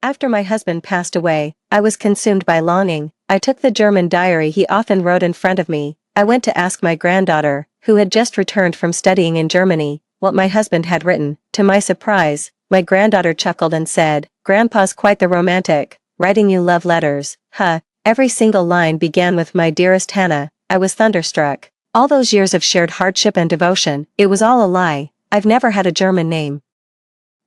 After my husband passed away, I was consumed by longing. I took the German diary he often wrote in front of me. I went to ask my granddaughter, who had just returned from studying in Germany, what my husband had written. To my surprise, my granddaughter chuckled and said, "Grandpa's quite the romantic, writing you love letters." Huh. Every single line began with "My dearest Hannah." I was thunderstruck. All those years of shared hardship and devotion, it was all a lie. I've never had a German name.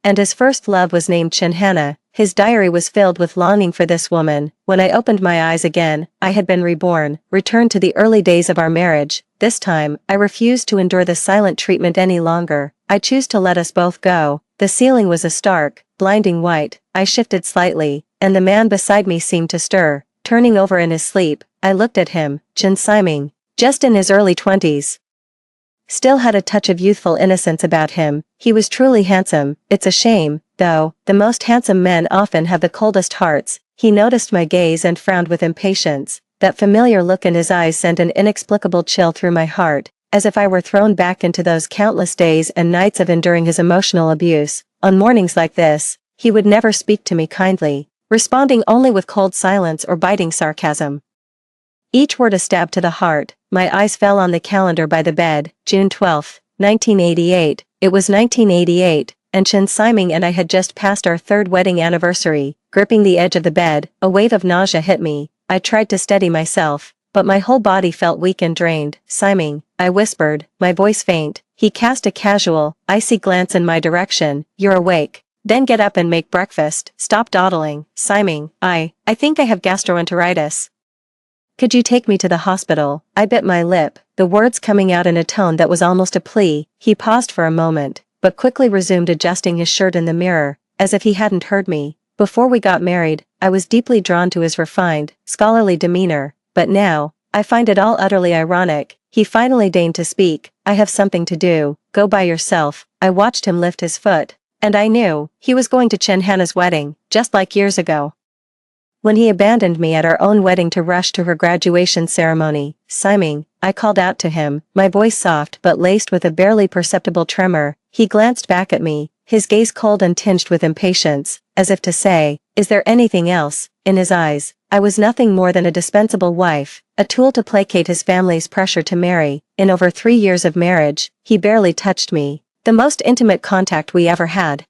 And his first love was named Hannah. His diary was filled with longing for this woman. When I opened my eyes again, I had been reborn, returned to the early days of our marriage. This time, I refused to endure the silent treatment any longer. I choose to let us both go. The ceiling was a stark, blinding white. I shifted slightly, and the man beside me seemed to stir. Turning over in his sleep, I looked at him, Siming, just in his early 20s. Still had a touch of youthful innocence about him. He was truly handsome. It's a shame, though, the most handsome men often have the coldest hearts. He noticed my gaze and frowned with impatience. That familiar look in his eyes sent an inexplicable chill through my heart, as if I were thrown back into those countless days and nights of enduring his emotional abuse. On mornings like this, he would never speak to me kindly, responding only with cold silence or biting sarcasm. Each word a stab to the heart. My eyes fell on the calendar by the bed, June 12, 1988. It was 1988, and Siming and I had just passed our third wedding anniversary. Gripping the edge of the bed, a wave of nausea hit me. I tried to steady myself, but my whole body felt weak and drained. "Siming," I whispered, my voice faint. He cast a casual, icy glance in my direction. "You're awake. Then get up and make breakfast. Stop dawdling." "Siming, I think I have gastroenteritis. Could you take me to the hospital?" I bit my lip, the words coming out in a tone that was almost a plea. He paused for a moment, but quickly resumed adjusting his shirt in the mirror, as if he hadn't heard me. Before we got married, I was deeply drawn to his refined, scholarly demeanor, but now, I find it all utterly ironic. He finally deigned to speak. "I have something to do. Go by yourself." I watched him lift his foot, and I knew, he was going to Hannah's wedding, just like years ago. When he abandoned me at our own wedding to rush to her graduation ceremony. "Siming," I called out to him, my voice soft but laced with a barely perceptible tremor. He glanced back at me, his gaze cold and tinged with impatience, as if to say, "Is there anything else?" In his eyes, I was nothing more than a dispensable wife, a tool to placate his family's pressure to marry. In over 3 years of marriage, he barely touched me. The most intimate contact we ever had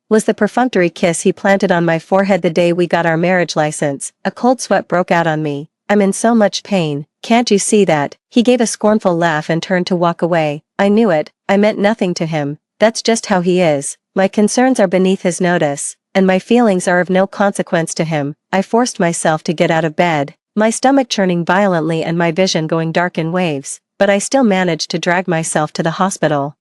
was the perfunctory kiss he planted on my forehead the day we got our marriage license. A cold sweat broke out on me. "I'm in so much pain, can't you see that?" He gave a scornful laugh and turned to walk away. I knew it. I meant nothing to him. That's just how he is. My concerns are beneath his notice, and my feelings are of no consequence to him. I forced myself to get out of bed, my stomach churning violently and my vision going dark in waves, but I still managed to drag myself to the hospital.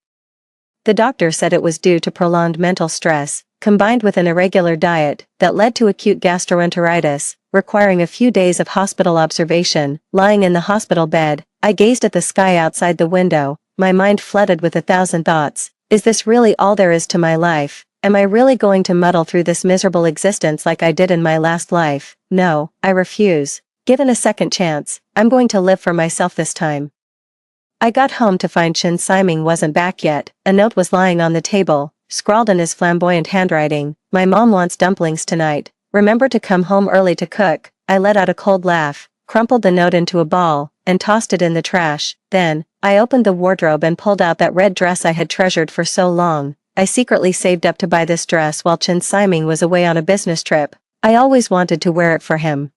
The doctor said it was due to prolonged mental stress, combined with an irregular diet, that led to acute gastroenteritis, requiring a few days of hospital observation. Lying in the hospital bed, I gazed at the sky outside the window, my mind flooded with 1,000 thoughts. Is this really all there is to my life? Am I really going to muddle through this miserable existence like I did in my last life? No, I refuse. Given a second chance, I'm going to live for myself this time. I got home to find Siming wasn't back yet. A note was lying on the table, scrawled in his flamboyant handwriting. "My mom wants dumplings tonight. Remember to come home early to cook." I let out a cold laugh, crumpled the note into a ball, and tossed it in the trash. Then, I opened the wardrobe and pulled out that red dress I had treasured for so long. I secretly saved up to buy this dress while Siming was away on a business trip. I always wanted to wear it for him,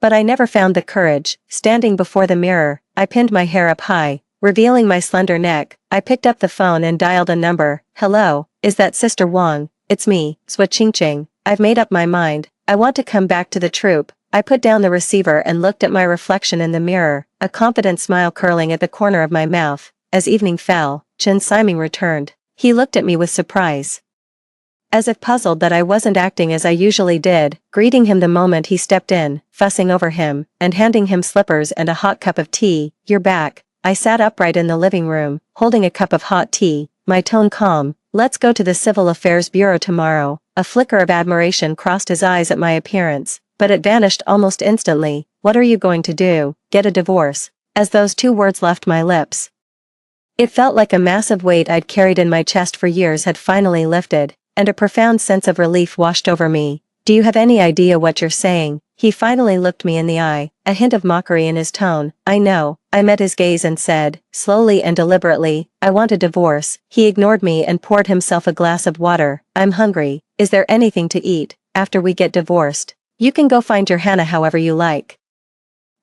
but I never found the courage. Standing before the mirror, I pinned my hair up high, revealing my slender neck. I picked up the phone and dialed a number. "Hello, is that Sister Wang?" "It's me, Swa Ching. I've made up my mind. I want to come back to the troupe." I put down the receiver and looked at my reflection in the mirror, a confident smile curling at the corner of my mouth. As evening fell, Siming returned. He looked at me with surprise, as if puzzled that I wasn't acting as I usually did, greeting him the moment he stepped in, fussing over him, and handing him slippers and a hot cup of tea. "You're back." I sat upright in the living room, holding a cup of hot tea, my tone calm. "Let's go to the Civil Affairs Bureau tomorrow." A flicker of admiration crossed his eyes at my appearance, but it vanished almost instantly. "What are you going to do? Get a divorce?" As those 2 words left my lips, it felt like a massive weight I'd carried in my chest for years had finally lifted, and a profound sense of relief washed over me. Do you have any idea what you're saying? He finally looked me in the eye, a hint of mockery in his tone. I know. I met his gaze and said, slowly and deliberately, I want a divorce. He ignored me and poured himself a glass of water. I'm hungry. Is there anything to eat? After we get divorced, you can go find your Hannah however you like.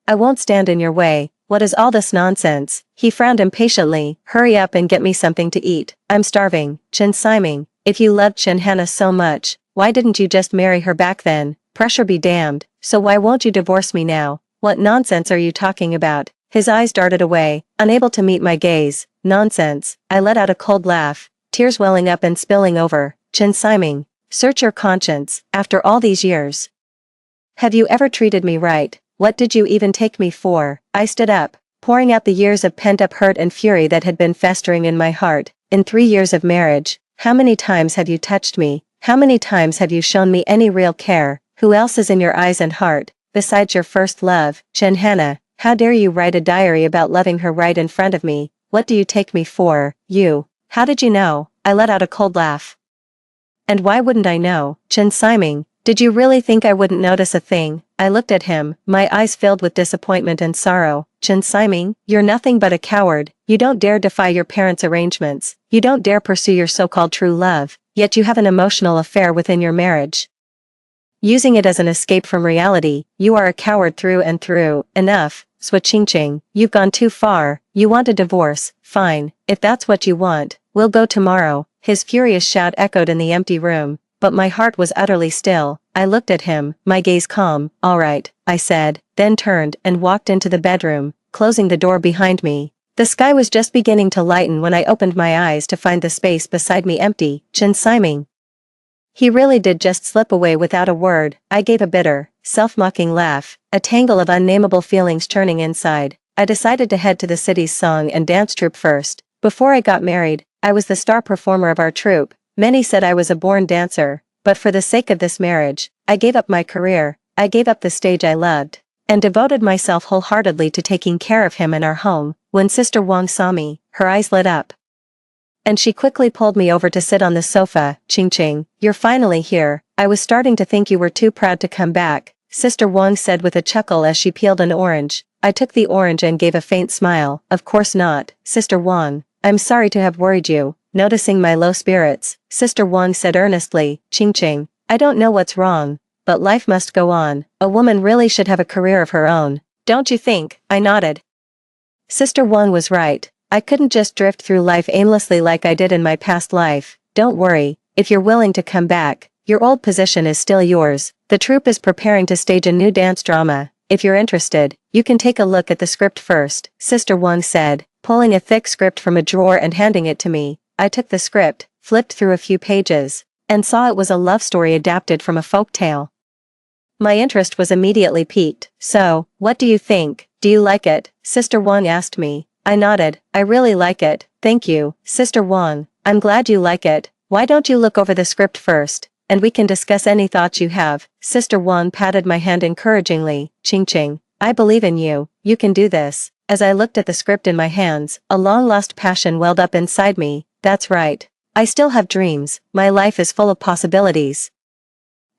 I won't stand in your way. What is all this nonsense? He frowned impatiently. Hurry up and get me something to eat. I'm starving. Chen Siming, if you loved Chen Hannah so much, why didn't you just marry her back then? Pressure be damned. So why won't you divorce me now? What nonsense are you talking about? His eyes darted away, unable to meet my gaze. Nonsense. I let out a cold laugh, tears welling up and spilling over. Chen Siming, search your conscience. After all these years, have you ever treated me right? What did you even take me for? I stood up, pouring out the years of pent-up hurt and fury that had been festering in my heart. In 3 years of marriage, how many times have you touched me? How many times have you shown me any real care? Who else is in your eyes and heart, besides your first love, Chen Hannah? How dare you write a diary about loving her right in front of me? What do you take me for? You. How did you know? I let out a cold laugh. And why wouldn't I know? Chen Siming, did you really think I wouldn't notice a thing? I looked at him, my eyes filled with disappointment and sorrow. Chen Siming, you're nothing but a coward. You don't dare defy your parents' arrangements. You don't dare pursue your so-called true love, yet you have an emotional affair within your marriage, using it as an escape from reality. You are a coward through and through. Enough, Sua Qingqing, you've gone too far. You want a divorce? Fine, if that's what you want, we'll go tomorrow. His furious shout echoed in the empty room, but my heart was utterly still. I looked at him, my gaze calm. All right, I said, then turned and walked into the bedroom, closing the door behind me. The sky was just beginning to lighten when I opened my eyes to find the space beside me empty. Chen Siming, he really did just slip away without a word. I gave a bitter, self-mocking laugh, a tangle of unnameable feelings churning inside. I decided to head to the city's song and dance troupe first. Before I got married, I was the star performer of our troupe. Many said I was a born dancer, but for the sake of this marriage, I gave up my career. I gave up the stage I loved, and devoted myself wholeheartedly to taking care of him in our home. When Sister Wang saw me, her eyes lit up, and she quickly pulled me over to sit on the sofa. Qingqing, you're finally here. I was starting to think you were too proud to come back, Sister Wang said with a chuckle as she peeled an orange. I took the orange and gave a faint smile. Of course not, Sister Wang. I'm sorry to have worried you. Noticing my low spirits, Sister Wang said earnestly, Qingqing, I don't know what's wrong, but life must go on. A woman really should have a career of her own, don't you think? I nodded. Sister Wang was right. I couldn't just drift through life aimlessly like I did in my past life. Don't worry, if you're willing to come back, your old position is still yours. The troupe is preparing to stage a new dance drama. If you're interested, you can take a look at the script first, Sister Wang said, pulling a thick script from a drawer and handing it to me. I took the script, flipped through a few pages, and saw it was a love story adapted from a folk tale. My interest was immediately piqued. So, what do you think? Do you like it? Sister Wang asked me. I nodded. I really like it, thank you, Sister Wang. I'm glad you like it. Why don't you look over the script first, and we can discuss any thoughts you have. Sister Wang patted my hand encouragingly. Qingqing, I believe in you. You can do this. As I looked at the script in my hands, a long-lost passion welled up inside me. That's right. I still have dreams. My life is full of possibilities,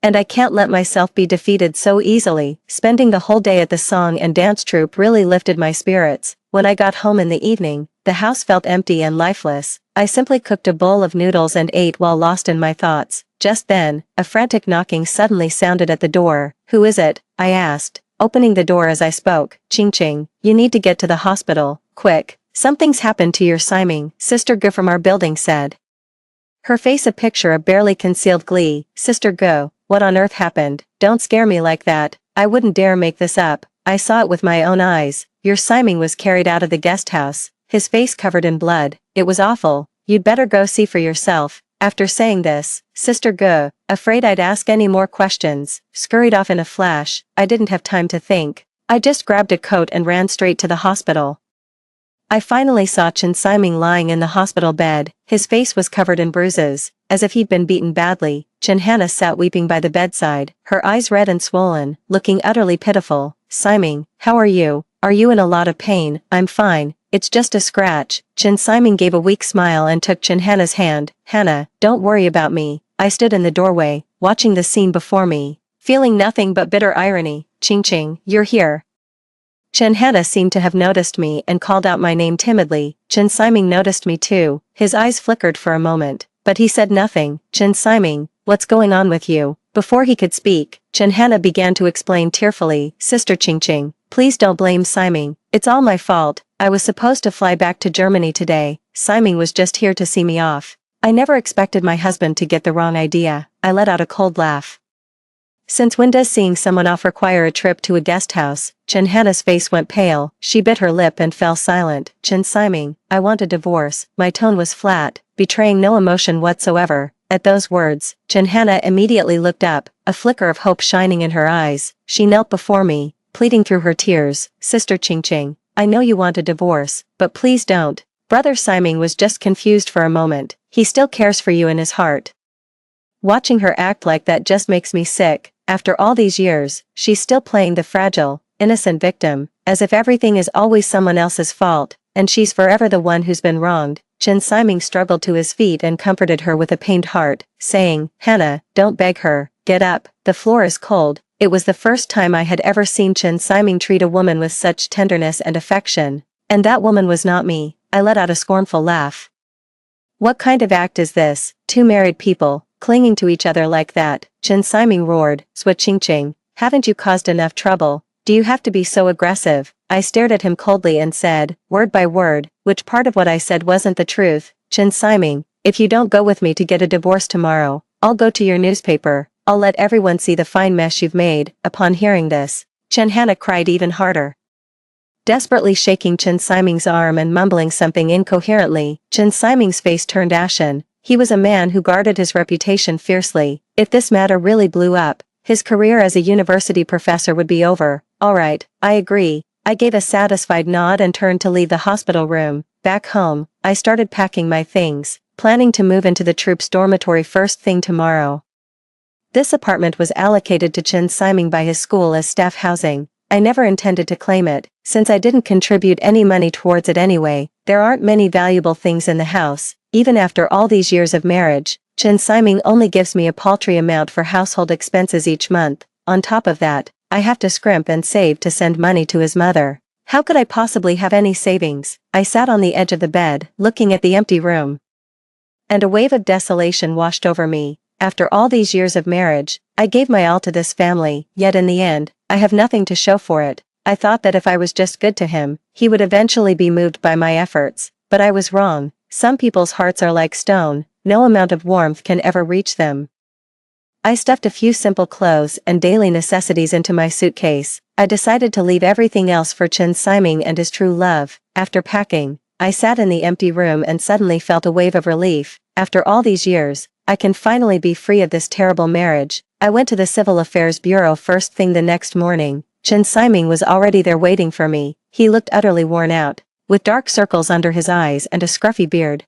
and I can't let myself be defeated so easily. Spending the whole day at the song and dance troupe really lifted my spirits. When I got home in the evening, the house felt empty and lifeless. I simply cooked a bowl of noodles and ate while lost in my thoughts. Just then, a frantic knocking suddenly sounded at the door. Who is it? I asked, opening the door as I spoke. Qingqing, you need to get to the hospital, quick. Something's happened to your Siming, Sister Gu from our building said, her face a picture of barely concealed glee. Sister Gu, what on earth happened? Don't scare me like that. I wouldn't dare make this up. I saw it with my own eyes. Your Siming was carried out of the guest house, his face covered in blood. It was awful. You'd better go see for yourself. After saying this, Sister Gu, afraid I'd ask any more questions, scurried off in a flash. I didn't have time to think. I just grabbed a coat and ran straight to the hospital. I finally saw Chen Siming lying in the hospital bed. His face was covered in bruises, as if he'd been beaten badly. Chen Hannah sat weeping by the bedside, her eyes red and swollen, looking utterly pitiful. Siming, how are you? Are you in a lot of pain? I'm fine, it's just a scratch. Chen Siming gave a weak smile and took Chen Hannah's hand. Hannah, don't worry about me. I stood in the doorway, watching the scene before me. feeling nothing but bitter irony. Ching Ching, you're here. Chen Hana seemed to have noticed me and called out my name timidly. Chen Siming noticed me too. His eyes flickered for a moment, but he said nothing. Chen Siming, what's going on with you? Before he could speak, Chen Hana began to explain tearfully. Sister Ching Ching, please don't blame Siming. It's all my fault. I was supposed to fly back to Germany today. Siming was just here to see me off. I never expected my husband to get the wrong idea. I let out a cold laugh. Since when does seeing someone off require a trip to a guest house? Chen Hana's face went pale. She bit her lip and fell silent. Chen Siming, I want a divorce. My tone was flat, betraying no emotion whatsoever. At those words, Chen Hana immediately looked up, a flicker of hope shining in her eyes. She knelt before me, pleading through her tears. Sister Ching Ching, I know you want a divorce, but please don't. Brother Siming was just confused for a moment. He still cares for you in his heart. Watching her act like that just makes me sick. After all these years, she's still playing the fragile, innocent victim, as if everything is always someone else's fault, and she's forever the one who's been wronged. Chen Siming struggled to his feet and comforted her with a pained heart, saying, Hannah, don't beg her, get up, the floor is cold. It was the first time I had ever seen Chen Siming treat a woman with such tenderness and affection. And that woman was not me. I let out a scornful laugh. What kind of act is this? Two married people, clinging to each other like that? Chen Siming roared. Swa Ching Ching, haven't you caused enough trouble? Do you have to be so aggressive? I stared at him coldly and said, word by word, which part of what I said wasn't the truth. Chen Siming, if you don't go with me to get a divorce tomorrow, I'll go to your newspaper. I'll let everyone see the fine mess you've made. Upon hearing this, Chen Hana cried even harder. Desperately shaking Chen Siming's arm and mumbling something incoherently, Chen Siming's face turned ashen. He was a man who guarded his reputation fiercely. If this matter really blew up, his career as a university professor would be over. Alright, I agree. I gave a satisfied nod and turned to leave the hospital room. Back home, I started packing my things, planning to move into the troops' dormitory first thing tomorrow. This apartment was allocated to Chen Siming by his school as staff housing. I never intended to claim it, since I didn't contribute any money towards it anyway. There aren't many valuable things in the house. Even after all these years of marriage, Chen Siming only gives me a paltry amount for household expenses each month. On top of that, I have to scrimp and save to send money to his mother. How could I possibly have any savings? I sat on the edge of the bed, looking at the empty room. And a wave of desolation washed over me. After all these years of marriage, I gave my all to this family, yet in the end, I have nothing to show for it. I thought that if I was just good to him, he would eventually be moved by my efforts, but I was wrong. Some people's hearts are like stone, no amount of warmth can ever reach them. I stuffed a few simple clothes and daily necessities into my suitcase. I decided to leave everything else for Chen Siming and his true love. After packing, I sat in the empty room and suddenly felt a wave of relief. After all these years, I can finally be free of this terrible marriage. I went to the Civil Affairs Bureau first thing the next morning. Chen Siming was already there waiting for me. He looked utterly worn out, with dark circles under his eyes and a scruffy beard.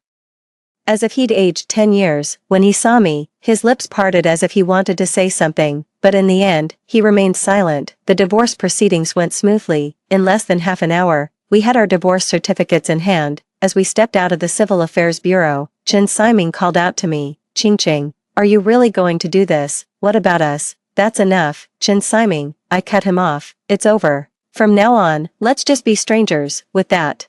As if he'd aged 10 years. When he saw me, his lips parted as if he wanted to say something, but in the end, he remained silent. The divorce proceedings went smoothly. In less than half an hour, we had our divorce certificates in hand. As we stepped out of the Civil Affairs Bureau, Chen Siming called out to me, Ching Ching, are you really going to do this? What about us? That's enough, Chen Siming. I cut him off. It's over. From now on, let's just be strangers. With that,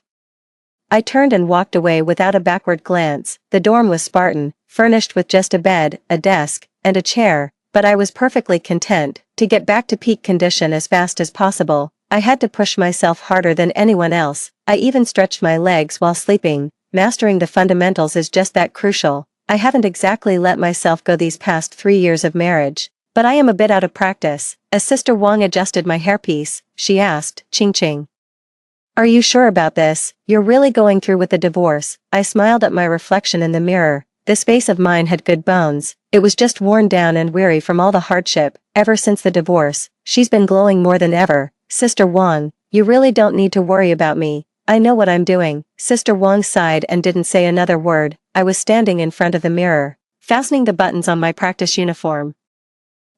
I turned and walked away without a backward glance. The dorm was Spartan, furnished with just a bed, a desk, and a chair, but I was perfectly content to get back to peak condition as fast as possible. I had to push myself harder than anyone else. I even stretched my legs while sleeping. Mastering the fundamentals is just that crucial. I haven't exactly let myself go these past 3 years of marriage, but I am a bit out of practice. As Sister Wang adjusted my hairpiece, she asked, Ching Ching, are you sure about this? You're really going through with the divorce? I smiled at my reflection in the mirror. This face of mine had good bones. It was just worn down and weary from all the hardship. Ever since the divorce, she's been glowing more than ever. Sister Wang, you really don't need to worry about me. I know what I'm doing. Sister Wang sighed and didn't say another word. I was standing in front of the mirror, fastening the buttons on my practice uniform.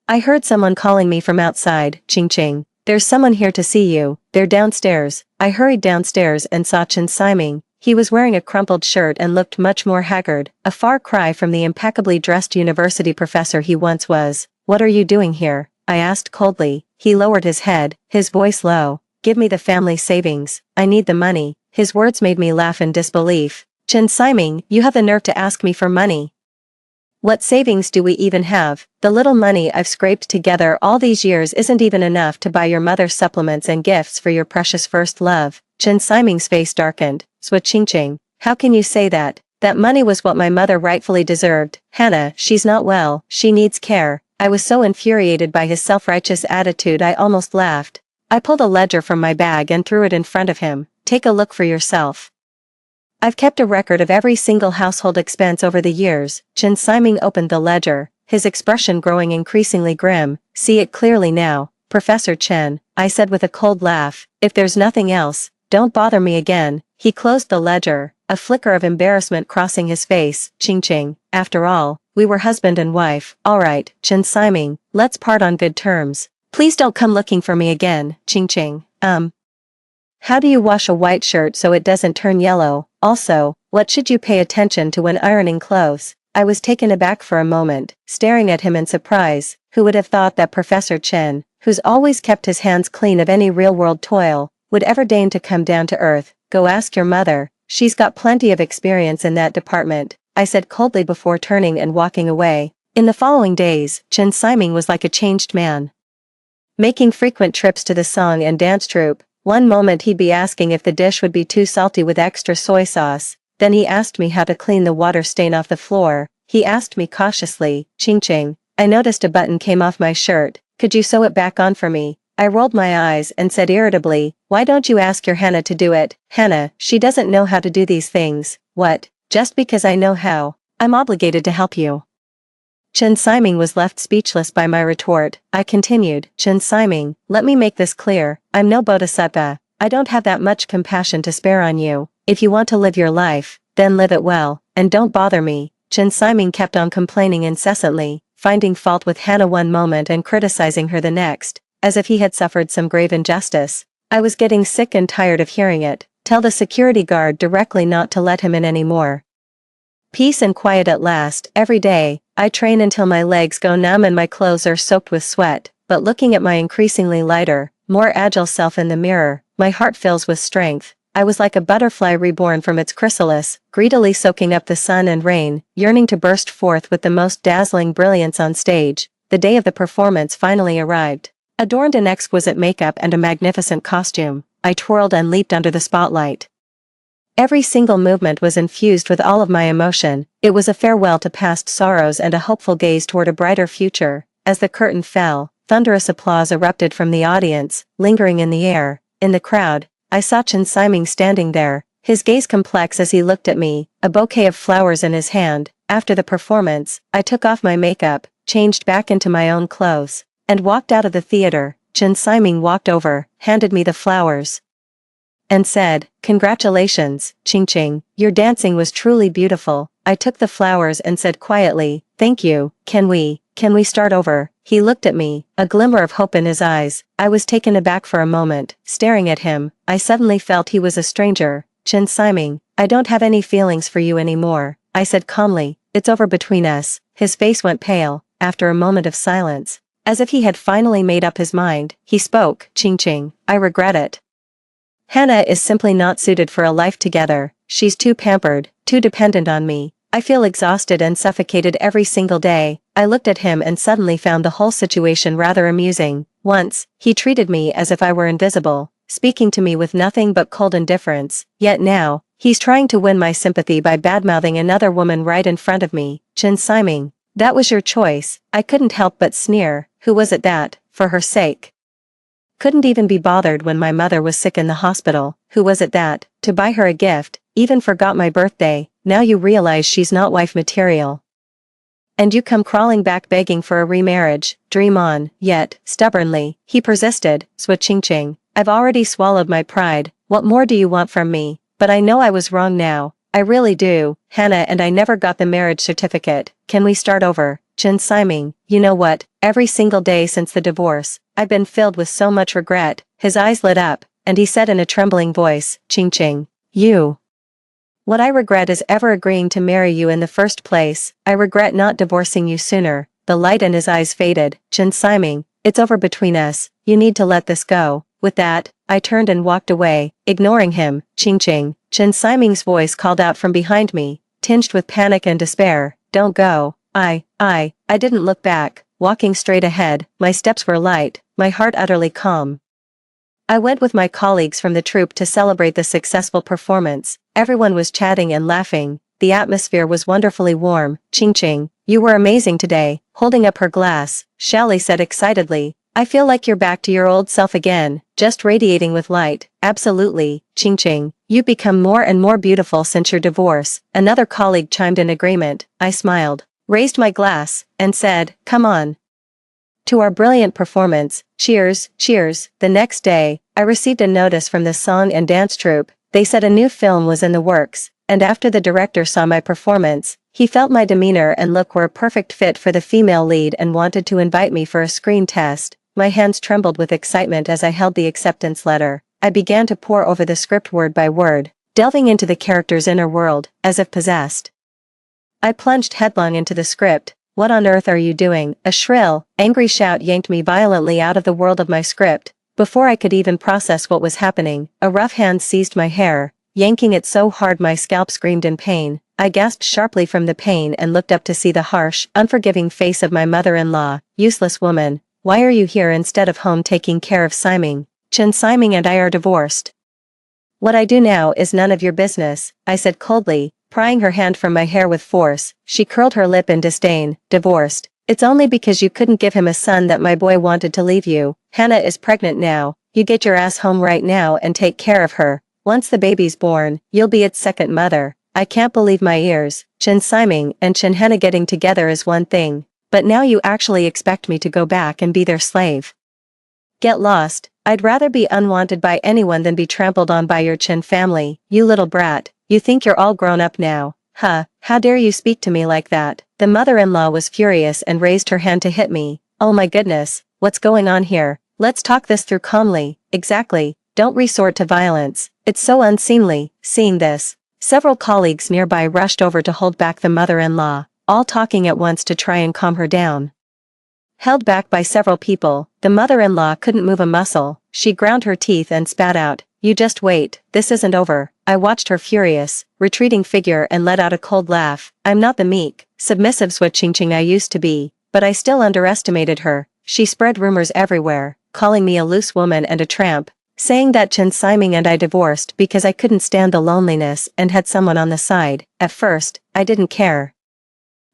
I heard someone calling me from outside. Ching Ching, there's someone here to see you. They're downstairs. I hurried downstairs and saw Chen Siming. He was wearing a crumpled shirt and looked much more haggard, a far cry from the impeccably dressed university professor he once was. What are you doing here? I asked coldly. He lowered his head, his voice low. Give me the family savings, I need the money. His words made me laugh in disbelief. Chen Siming, you have the nerve to ask me for money. What savings do we even have? The little money I've scraped together all these years isn't even enough to buy your mother supplements and gifts for your precious first love. Chen Siming's face darkened. Swa Qingqing, how can you say that? That money was what my mother rightfully deserved. Hannah, she's not well, she needs care. I was so infuriated by his self-righteous attitude I almost laughed. I pulled a ledger from my bag and threw it in front of him. Take a look for yourself. I've kept a record of every single household expense over the years. Chen Siming opened the ledger, his expression growing increasingly grim. See it clearly now, Professor Chen, I said with a cold laugh. If there's nothing else, don't bother me again. He closed the ledger, a flicker of embarrassment crossing his face. Qingqing, after all, we were husband and wife. Alright, Chen Siming, let's part on good terms. Please don't come looking for me again. Qingqing, how do you wash a white shirt so it doesn't turn yellow? Also, what should you pay attention to when ironing clothes? I was taken aback for a moment, staring at him in surprise. Who would have thought that Professor Chen, who's always kept his hands clean of any real-world toil, would ever deign to come down to earth? Go ask your mother, she's got plenty of experience in that department, I said coldly before turning and walking away. In the following days, Chen Siming was like a changed man. Making frequent trips to the song and dance troupe. One moment he'd be asking if the dish would be too salty with extra soy sauce, then he asked me how to clean the water stain off the floor. He asked me cautiously, Qingqing, I noticed a button came off my shirt, could you sew it back on for me? I rolled my eyes and said irritably, why don't you ask your Hannah to do it? Hannah, she doesn't know how to do these things. What? Just because I know how, I'm obligated to help you. Chen Siming was left speechless by my retort. I continued, Chen Siming, let me make this clear, I'm no bodhisattva, I don't have that much compassion to spare on you. If you want to live your life, then live it well, and don't bother me. Chen Siming kept on complaining incessantly, finding fault with Hannah one moment and criticizing her the next, as if he had suffered some grave injustice. I was getting sick and tired of hearing it. Tell the security guard directly not to let him in anymore. Peace and quiet at last. Every day, I train until my legs go numb and my clothes are soaked with sweat, but looking at my increasingly lighter, more agile self in the mirror, my heart fills with strength. I was like a butterfly reborn from its chrysalis, greedily soaking up the sun and rain, yearning to burst forth with the most dazzling brilliance on stage. The day of the performance finally arrived. Adorned in exquisite makeup and a magnificent costume, I twirled and leaped under the spotlight. Every single movement was infused with all of my emotion. It was a farewell to past sorrows and a hopeful gaze toward a brighter future. As the curtain fell, thunderous applause erupted from the audience, lingering in the air. In the crowd, I saw Chen Siming standing there, his gaze complex as he looked at me, a bouquet of flowers in his hand. After the performance, I took off my makeup, changed back into my own clothes, and walked out of the theater. Chen Siming walked over, handed me the flowers, and said, congratulations, Qingqing, your dancing was truly beautiful. I took the flowers and said quietly, thank you, can we start over? He looked at me, a glimmer of hope in his eyes. I was taken aback for a moment, staring at him. I suddenly felt he was a stranger. Chen Siming, I don't have any feelings for you anymore, I said calmly, it's over between us. His face went pale. After a moment of silence, as if he had finally made up his mind, he spoke, Qingqing, I regret it. Hannah is simply not suited for a life together. She's too pampered, too dependent on me. I feel exhausted and suffocated every single day. I looked at him and suddenly found the whole situation rather amusing. Once, he treated me as if I were invisible, speaking to me with nothing but cold indifference. Yet now, he's trying to win my sympathy by badmouthing another woman right in front of me. Chen Siming, that was your choice. I couldn't help but sneer. Who was it that, for her sake, couldn't even be bothered when my mother was sick in the hospital? Who was it that, to buy her a gift, even forgot my birthday? Now you realize she's not wife material. And you come crawling back begging for a remarriage. Dream on. Yet, stubbornly, he persisted. Swa Qingqing, I've already swallowed my pride. What more do you want from me? But I know I was wrong now. I really do. Hannah and I never got the marriage certificate. Can we start over? Chen Siming, you know what? Every single day since the divorce, I've been filled with so much regret. His eyes lit up, and he said in a trembling voice, Qingqing, what I regret is ever agreeing to marry you in the first place. I regret not divorcing you sooner. The light in his eyes faded. Chen Siming, It's over between us, you need to let this go. With that, I turned and walked away, ignoring him. Ching ching. Chen Siming's voice called out from behind me, tinged with panic and despair. Don't go. I didn't look back, walking straight ahead. My steps were light, my heart utterly calm. I went with my colleagues from the troupe to celebrate the successful performance. Everyone was chatting and laughing. The atmosphere was wonderfully warm. Ching ching, you were amazing today. Holding up her glass, Shally said excitedly. I feel like you're back to your old self again, just radiating with light. Absolutely, Ching ching, you've become more and more beautiful since your divorce. Another colleague chimed in agreement. I smiled, raised my glass, and said, come on. To our brilliant performance, cheers, cheers. The next day, I received a notice from the song and dance troupe. They said a new film was in the works, and after the director saw my performance, he felt my demeanor and look were a perfect fit for the female lead and wanted to invite me for a screen test. My hands trembled with excitement as I held the acceptance letter. I began to pore over the script word by word, delving into the character's inner world, as if possessed. I plunged headlong into the script. What on earth are you doing? A shrill, angry shout yanked me violently out of the world of my script. Before I could even process what was happening, a rough hand seized my hair, yanking it so hard my scalp screamed in pain. I gasped sharply from the pain and looked up to see the harsh, unforgiving face of my mother-in-law. Useless woman, why are you here instead of home taking care of Siming? Chen Siming and I are divorced. What I do now is none of your business, I said coldly, prying her hand from my hair with force. She curled her lip in disdain. Divorced? It's only because you couldn't give him a son that my boy wanted to leave you. Hannah is pregnant now. You get your ass home right now and take care of her. Once the baby's born, you'll be its second mother. I can't believe my ears. Chen Siming and Chen Hannah getting together is one thing, but now you actually expect me to go back and be their slave. Get lost. I'd rather be unwanted by anyone than be trampled on by your Chen family. You little brat, you think you're all grown up now. Huh, how dare you speak to me like that? The mother-in-law was furious and raised her hand to hit me. Oh my goodness, what's going on here? Let's talk this through calmly. Exactly, don't resort to violence. It's so unseemly. Seeing this, several colleagues nearby rushed over to hold back the mother-in-law, all talking at once to try and calm her down. Held back by several people, the mother-in-law couldn't move a muscle. She ground her teeth and spat out, "You just wait, this isn't over." I watched her furious, retreating figure and let out a cold laugh. I'm not the meek, submissive switching I used to be, but I still underestimated her. She spread rumors everywhere, calling me a loose woman and a tramp, saying that Chen Siming and I divorced because I couldn't stand the loneliness and had someone on the side. At first, I didn't care.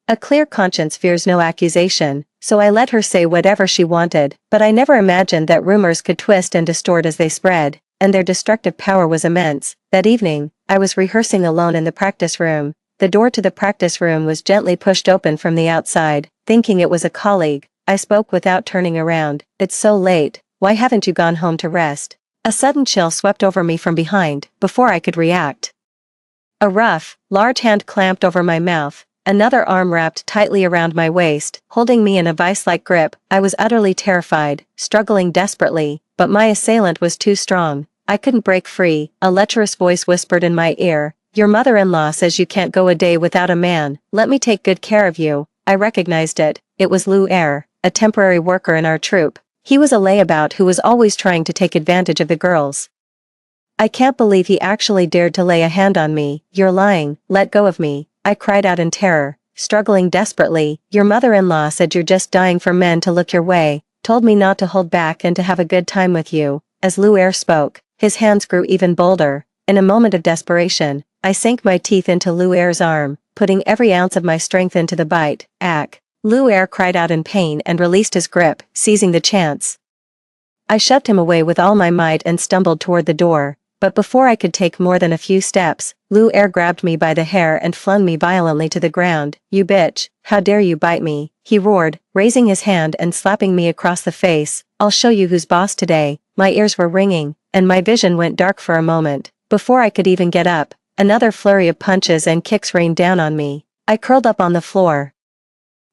A clear conscience fears no accusation, so I let her say whatever she wanted, but I never imagined that rumors could twist and distort as they spread, and their destructive power was immense. That evening, I was rehearsing alone in the practice room. The door to the practice room was gently pushed open from the outside. Thinking it was a colleague, I spoke without turning around. It's so late, why haven't you gone home to rest? A sudden chill swept over me from behind, before I could react. A rough, large hand clamped over my mouth. Another arm wrapped tightly around my waist, holding me in a vice-like grip. I was utterly terrified, struggling desperately, but my assailant was too strong. I couldn't break free. A lecherous voice whispered in my ear, "Your mother-in-law says you can't go a day without a man. Let me take good care of you." I recognized it. It was Lu Er, a temporary worker in our troupe. He was a layabout who was always trying to take advantage of the girls. I can't believe he actually dared to lay a hand on me. You're lying, let go of me. I cried out in terror, struggling desperately. Your mother-in-law said you're just dying for men to look your way, told me not to hold back and to have a good time with you. As Lu Er spoke, his hands grew even bolder. In a moment of desperation, I sank my teeth into Lu Er's arm, putting every ounce of my strength into the bite. Ack! Lu Er cried out in pain and released his grip, seizing the chance. I shoved him away with all my might and stumbled toward the door. But before I could take more than a few steps, Lu Er grabbed me by the hair and flung me violently to the ground. You bitch, how dare you bite me? He roared, raising his hand and slapping me across the face. I'll show you who's boss today. My ears were ringing, and my vision went dark for a moment. Before I could even get up, another flurry of punches and kicks rained down on me. I curled up on the floor,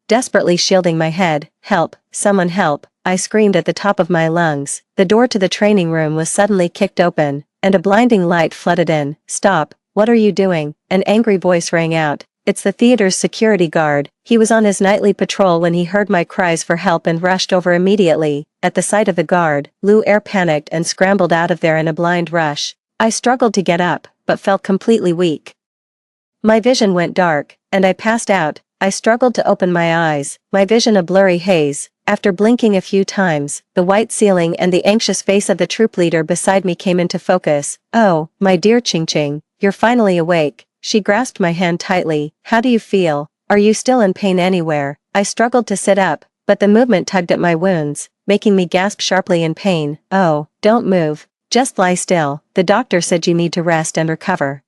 desperately shielding my head. Help, someone help, I screamed at the top of my lungs. The door to the training room was suddenly kicked open, and a blinding light flooded in. Stop, what are you doing? An angry voice rang out. it's the theater's security guard. He was on his nightly patrol when he heard my cries for help and rushed over immediately. At the sight of the guard, Lou Air panicked and scrambled out of there in a blind rush. I struggled to get up, but felt completely weak. My vision went dark, and I passed out. I struggled to open my eyes, my vision a blurry haze. After blinking a few times, the white ceiling and the anxious face of the troop leader beside me came into focus. "Oh, my dear Ching Ching, you're finally awake." She grasped my hand tightly. "How do you feel? Are you still in pain anywhere?" I struggled to sit up, but the movement tugged at my wounds, making me gasp sharply in pain. "Oh, don't move. Just lie still. The doctor said you need to rest and recover."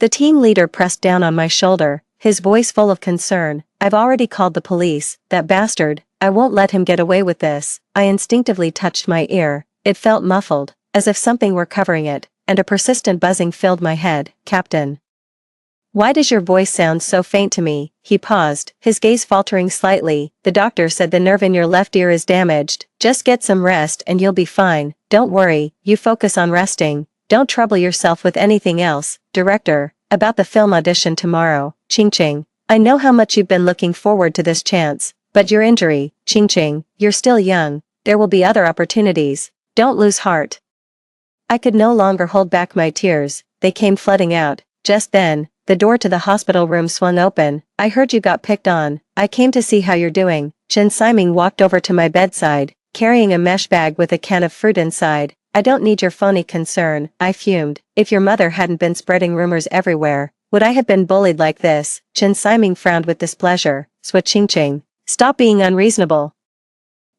The team leader pressed down on my shoulder, his voice full of concern. "I've already called the police, that bastard. I won't let him get away with this." I instinctively touched my ear. It felt muffled, as if something were covering it, and a persistent buzzing filled my head. "Captain. Why does your voice sound so faint to me?" He paused, his gaze faltering slightly. "The doctor said the nerve in your left ear is damaged. Just get some rest and you'll be fine. Don't worry, you focus on resting. Don't trouble yourself with anything else." "Director, about the film audition tomorrow." "Ching Ching, I know how much you've been looking forward to this chance. But your injury, Ching Ching, you're still young. There will be other opportunities. Don't lose heart." I could no longer hold back my tears. They came flooding out. Just then, the door to the hospital room swung open. "I heard you got picked on. I came to see how you're doing." Chen Siming walked over to my bedside, carrying a mesh bag with a can of fruit inside. "I don't need your phony concern," I fumed. "If your mother hadn't been spreading rumors everywhere, would I have been bullied like this?" Chen Siming frowned with displeasure. "Swa Ching Ching, stop being unreasonable."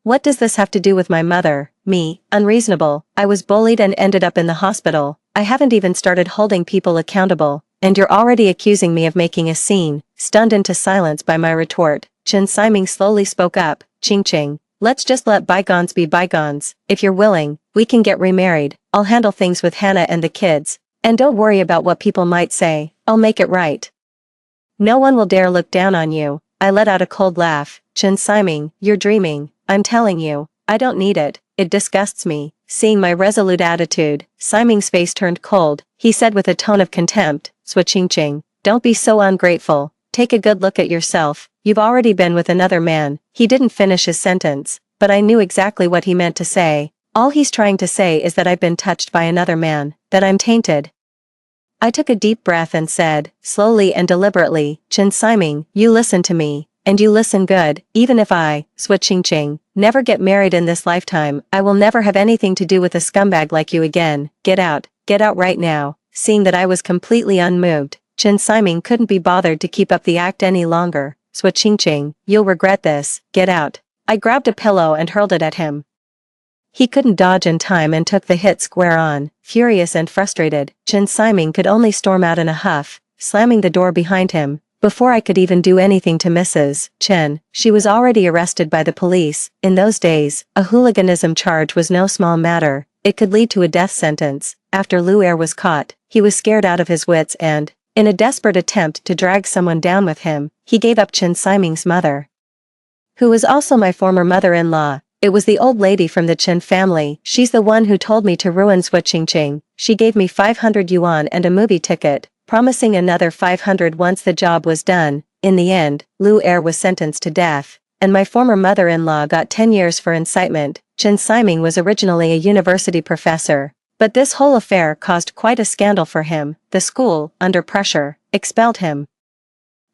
"What does this have to do with my mother?" "Me, unreasonable? I was bullied and ended up in the hospital. I haven't even started holding people accountable, and you're already accusing me of making a scene." Stunned into silence by my retort, Chen Siming slowly spoke up. "Ching Ching, let's just let bygones be bygones. If you're willing, we can get remarried. I'll handle things with Hannah and the kids. And don't worry about what people might say. I'll make it right. No one will dare look down on you." I let out a cold laugh. "Chen Siming, you're dreaming. I'm telling you, I don't need it. It disgusts me." Seeing my resolute attitude, Siming's face turned cold. He said with a tone of contempt, "Swa Ching Ching, don't be so ungrateful. Take a good look at yourself. You've already been with another man." He didn't finish his sentence, but I knew exactly what he meant to say. All he's trying to say is that I've been touched by another man, that I'm tainted. I took a deep breath and said, slowly and deliberately, "Chen Siming, you listen to me, and you listen good. Even if I, Swa Ching Ching, never get married in this lifetime, I will never have anything to do with a scumbag like you again. Get out right now." Seeing that I was completely unmoved, Chen Siming couldn't be bothered to keep up the act any longer. "Swa Ching Ching, you'll regret this. Get out." I grabbed a pillow and hurled it at him. He couldn't dodge in time and took the hit square on. Furious and frustrated, Chen Siming could only storm out in a huff, slamming the door behind him. Before I could even do anything to Mrs. Chen, she was already arrested by the police. In those days, a hooliganism charge was no small matter. It could lead to a death sentence. After Lou Air was caught, he was scared out of his wits and, in a desperate attempt to drag someone down with him, he gave up Chen Siming's mother, who was also my former mother-in-law. It was the old lady from the Chen family. She's the one who told me to ruin Swa Ching Ching. She gave me 500 yuan and a movie ticket, promising another 500 once the job was done. In the end, Lou Air was sentenced to death, and my former mother-in-law got 10 years for incitement. Chen Siming was originally a university professor, but this whole affair caused quite a scandal for him. The school, under pressure, expelled him.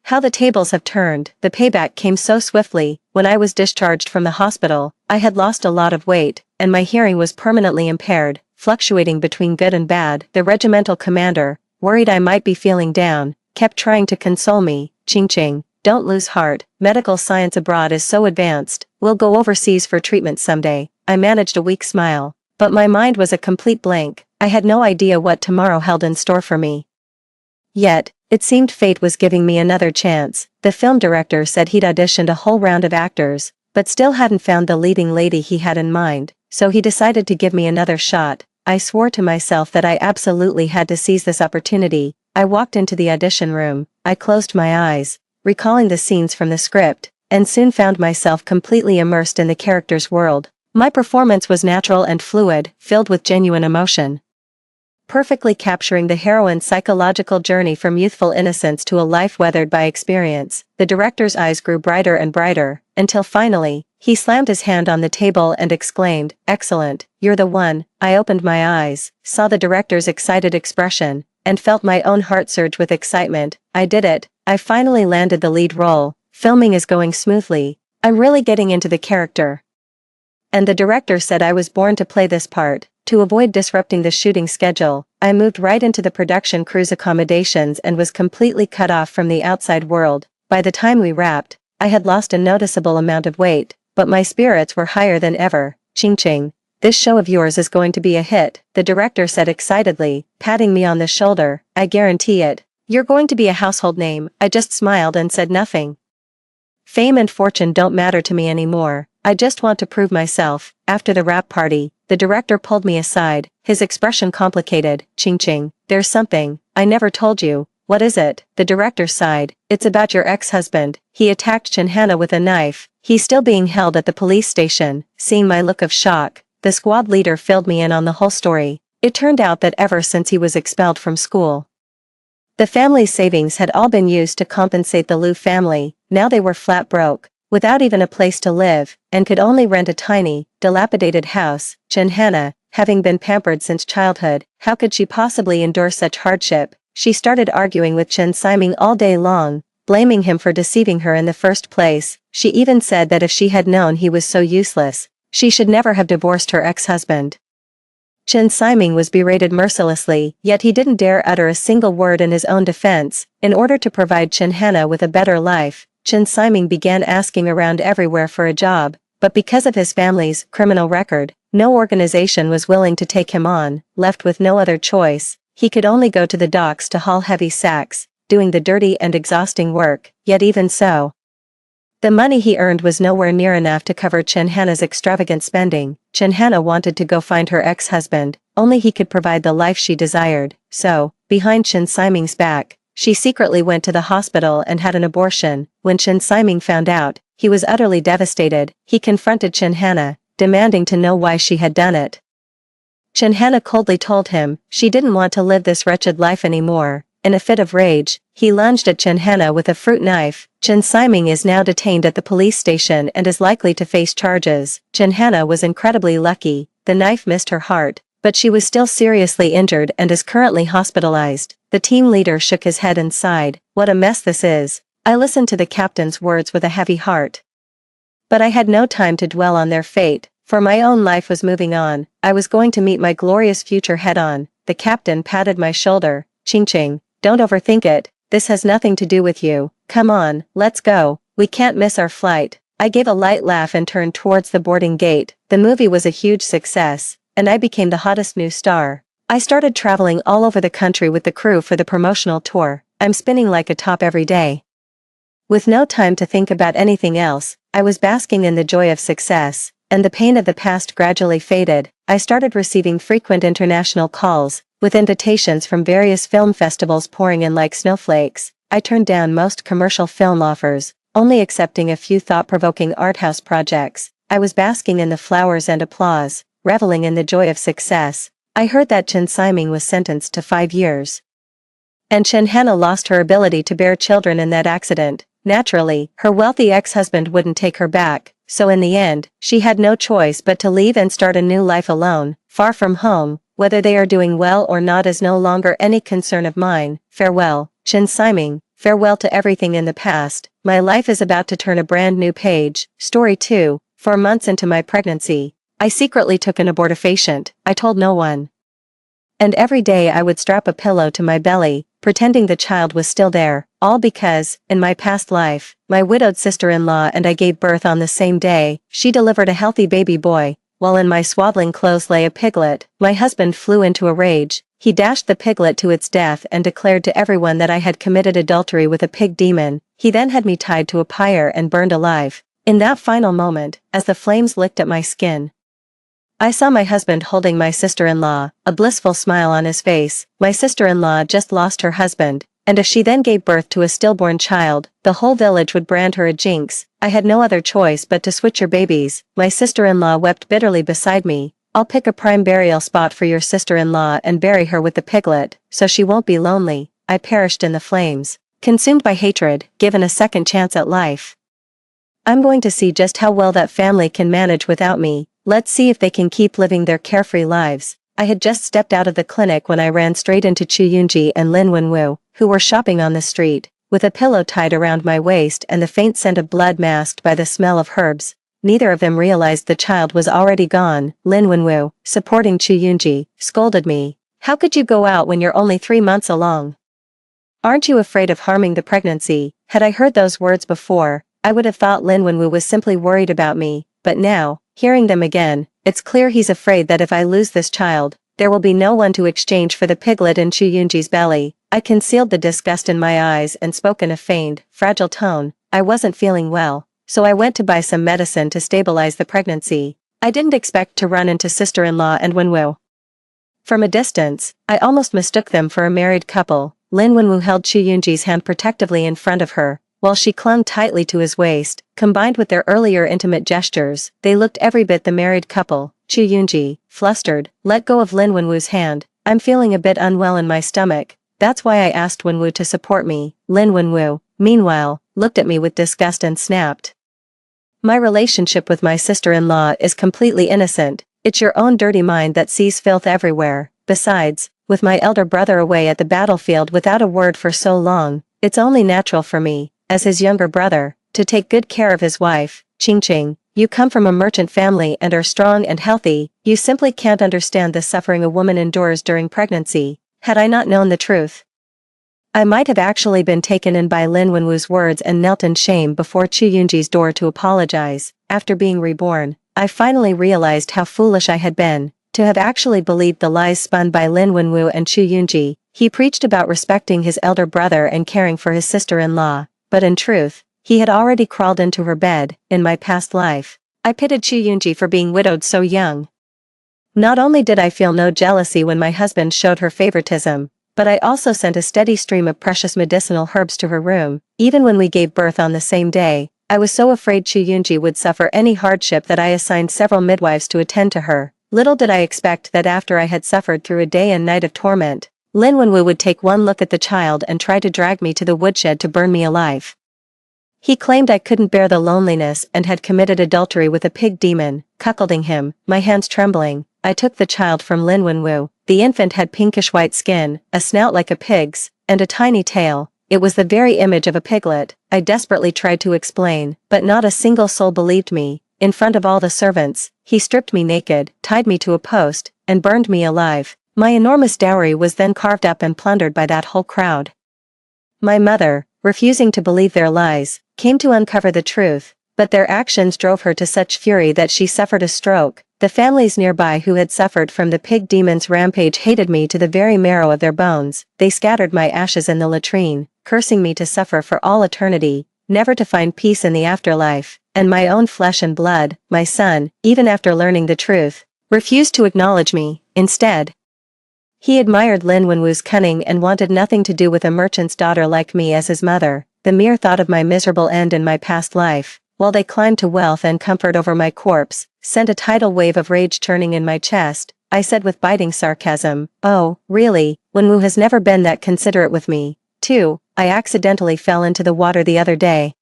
How the tables have turned. The payback came so swiftly. When I was discharged from the hospital, I had lost a lot of weight, and my hearing was permanently impaired, fluctuating between good and bad. The regimental commander, worried I might be feeling down, kept trying to console me. "Ching Ching, don't lose heart. Medical science abroad is so advanced. We'll go overseas for treatment someday." I managed a weak smile, but my mind was a complete blank. I had no idea what tomorrow held in store for me. Yet, it seemed fate was giving me another chance. The film director said he'd auditioned a whole round of actors, but still hadn't found the leading lady he had in mind, so he decided to give me another shot. I swore to myself that I absolutely had to seize this opportunity. I walked into the audition room. I closed my eyes, recalling the scenes from the script, and soon found myself completely immersed in the character's world. My performance was natural and fluid, filled with genuine emotion. perfectly capturing the heroine's psychological journey from youthful innocence to a life weathered by experience. The director's eyes grew brighter and brighter, until finally, he slammed his hand on the table and exclaimed, "Excellent, you're the one." I opened my eyes, saw the director's excited expression, and felt my own heart surge with excitement. I did it. I finally landed the lead role. Filming is going smoothly. I'm really getting into the character. And the director said I was born to play this part. To avoid disrupting the shooting schedule, I moved right into the production crew's accommodations and was completely cut off from the outside world. By the time we wrapped, I had lost a noticeable amount of weight, but my spirits were higher than ever. Ching ching. This show of yours is going to be a hit, the director said excitedly, patting me on the shoulder. I guarantee it. You're going to be a household name. I just smiled and said nothing. Fame and fortune don't matter to me anymore. I just want to prove myself. After the wrap party, the director pulled me aside, his expression complicated. Ching ching. There's something I never told you. What is it? The director sighed. It's about your ex-husband. He attacked Chinhana with a knife. He's still being held at the police station. Seeing my look of shock, the squad leader filled me in on the whole story. It turned out that ever since he was expelled from school, the family's savings had all been used to compensate the Liu family. Now they were flat broke, without even a place to live, and could only rent a tiny, dilapidated house. Chinhana, having been pampered since childhood, how could she possibly endure such hardship? She started arguing with Chen Siming all day long, blaming him for deceiving her in the first place. She even said that if she had known he was so useless, she should never have divorced her ex-husband. Chen Siming was berated mercilessly, yet he didn't dare utter a single word in his own defense. In order to provide Chinhana with a better life, Chen Siming began asking around everywhere for a job, but because of his family's criminal record, no organization was willing to take him on. Left with no other choice, he could only go to the docks to haul heavy sacks, doing the dirty and exhausting work. Yet even so, the money he earned was nowhere near enough to cover Chinhana's extravagant spending. Chinhana wanted to go find her ex-husband, only he could provide the life she desired. So, behind Chen Siming's back, she secretly went to the hospital and had an abortion. When Chen Siming found out, he was utterly devastated. He confronted Chinhana, demanding to know why she had done it. Chinhana coldly told him she didn't want to live this wretched life anymore. In a fit of rage, he lunged at Chinhana with a fruit knife. Chen Siming is now detained at the police station and is likely to face charges. Chinhana was incredibly lucky. The knife missed her heart, but she was still seriously injured and is currently hospitalized. The team leader shook his head and sighed. What a mess this is. I listened to the captain's words with a heavy heart. But I had no time to dwell on their fate, for my own life was moving on. I was going to meet my glorious future head-on. The captain patted my shoulder. Ching ching. Don't overthink it. This has nothing to do with you. Come on, let's go. We can't miss our flight. I gave a light laugh and turned towards the boarding gate. The movie was a huge success, and I became the hottest new star. I started traveling all over the country with the crew for the promotional tour. I'm spinning like a top every day. With no time to think about anything else, I was basking in the joy of success, and the pain of the past gradually faded. I started receiving frequent international calls, with invitations from various film festivals pouring in like snowflakes. I turned down most commercial film offers, only accepting a few thought-provoking art house projects. I was basking in the flowers and applause, reveling in the joy of success. I heard that Chen Siming was sentenced to 5 years. And Chinhana lost her ability to bear children in that accident. Naturally, her wealthy ex-husband wouldn't take her back, so in the end, she had no choice but to leave and start a new life alone, far from home. Whether they are doing well or not is no longer any concern of mine. Farewell, Chen Siming. Farewell to everything in the past. My life is about to turn a brand new page. Story 2. 4 months into my pregnancy, I secretly took an abortifacient. I told no one. And every day I would strap a pillow to my belly, pretending the child was still there, all because, in my past life, my widowed sister-in-law and I gave birth on the same day. She delivered a healthy baby boy, while in my swaddling clothes lay a piglet. My husband flew into a rage. He dashed the piglet to its death and declared to everyone that I had committed adultery with a pig demon. He then had me tied to a pyre and burned alive. In that final moment, as the flames licked at my skin, I saw my husband holding my sister-in-law, a blissful smile on his face. My sister-in-law just lost her husband, and if she then gave birth to a stillborn child, the whole village would brand her a jinx. I had no other choice but to switch her babies. My sister-in-law wept bitterly beside me, I'll pick a prime burial spot for your sister-in-law and bury her with the piglet, so she won't be lonely. I perished in the flames, consumed by hatred, given a second chance at life. I'm going to see just how well that family can manage without me. Let's see if they can keep living their carefree lives. I had just stepped out of the clinic when I ran straight into Chu Yunji and Lin Wenwu, who were shopping on the street, with a pillow tied around my waist and the faint scent of blood masked by the smell of herbs. Neither of them realized the child was already gone. Lin Wenwu, supporting Chu Yunji, scolded me. How could you go out when you're only 3 months along? Aren't you afraid of harming the pregnancy? Had I heard those words before, I would have thought Lin Wenwu was simply worried about me, but now, hearing them again, it's clear he's afraid that if I lose this child, there will be no one to exchange for the piglet in Chu Yunji's belly. I concealed the disgust in my eyes and spoke in a feigned, fragile tone. I wasn't feeling well, so I went to buy some medicine to stabilize the pregnancy. I didn't expect to run into sister-in-law and Wenwu. From a distance, I almost mistook them for a married couple. Lin Wenwu held Chu Yunji's hand protectively in front of her, while she clung tightly to his waist. Combined with their earlier intimate gestures, they looked every bit the married couple. Chu Yunji, flustered, let go of Lin Wenwu's hand. I'm feeling a bit unwell in my stomach. That's why I asked Wenwu to support me. Lin Wenwu, meanwhile, looked at me with disgust and snapped. My relationship with my sister-in-law is completely innocent. It's your own dirty mind that sees filth everywhere. Besides, with my elder brother away at the battlefield without a word for so long, it's only natural for me, as his younger brother, to take good care of his wife. Qingqing, you come from a merchant family and are strong and healthy. You simply can't understand the suffering a woman endures during pregnancy. Had I not known the truth, I might have actually been taken in by Lin Wenwu's words and knelt in shame before Chu Yunji's door to apologize. After being reborn, I finally realized how foolish I had been, to have actually believed the lies spun by Lin Wenwu and Chu Yunji. He preached about respecting his elder brother and caring for his sister-in-law, but in truth, he had already crawled into her bed. In my past life, I pitied Chu Yunji for being widowed so young. Not only did I feel no jealousy when my husband showed her favoritism, but I also sent a steady stream of precious medicinal herbs to her room. Even when we gave birth on the same day, I was so afraid Chu Yunji would suffer any hardship that I assigned several midwives to attend to her. Little did I expect that after I had suffered through a day and night of torment, Lin Wenwu would take one look at the child and try to drag me to the woodshed to burn me alive. He claimed I couldn't bear the loneliness and had committed adultery with a pig demon. Cuckolding him, my hands trembling, I took the child from Lin Wenwu. The infant had pinkish-white skin, a snout like a pig's, and a tiny tail. It was the very image of a piglet. I desperately tried to explain, but not a single soul believed me. In front of all the servants, he stripped me naked, tied me to a post, and burned me alive. My enormous dowry was then carved up and plundered by that whole crowd. My mother, refusing to believe their lies, came to uncover the truth, but their actions drove her to such fury that she suffered a stroke. The families nearby who had suffered from the pig demon's rampage hated me to the very marrow of their bones. They scattered my ashes in the latrine, cursing me to suffer for all eternity, never to find peace in the afterlife. And my own flesh and blood, my son, even after learning the truth, refused to acknowledge me. Instead, he admired Lin Wenwu's cunning and wanted nothing to do with a merchant's daughter like me as his mother. The mere thought of my miserable end in my past life, while they climbed to wealth and comfort over my corpse, sent a tidal wave of rage churning in my chest. I said with biting sarcasm, "Oh, really? Wenwu has never been that considerate with me, too. I accidentally fell into the water the other day."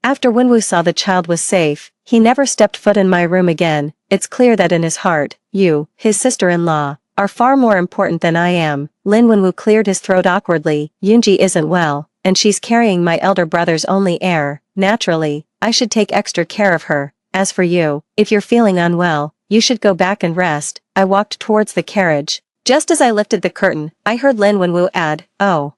After Wenwu saw the child was safe, he never stepped foot in my room again. It's clear that in his heart, you, his sister-in-law, are far more important than I am. Lin Wenwu cleared his throat awkwardly. Yunji isn't well, and she's carrying my elder brother's only heir. Naturally, I should take extra care of her. As for you, if you're feeling unwell, you should go back and rest. I walked towards the carriage. Just as I lifted the curtain, I heard Lin Wenwu add, "Oh.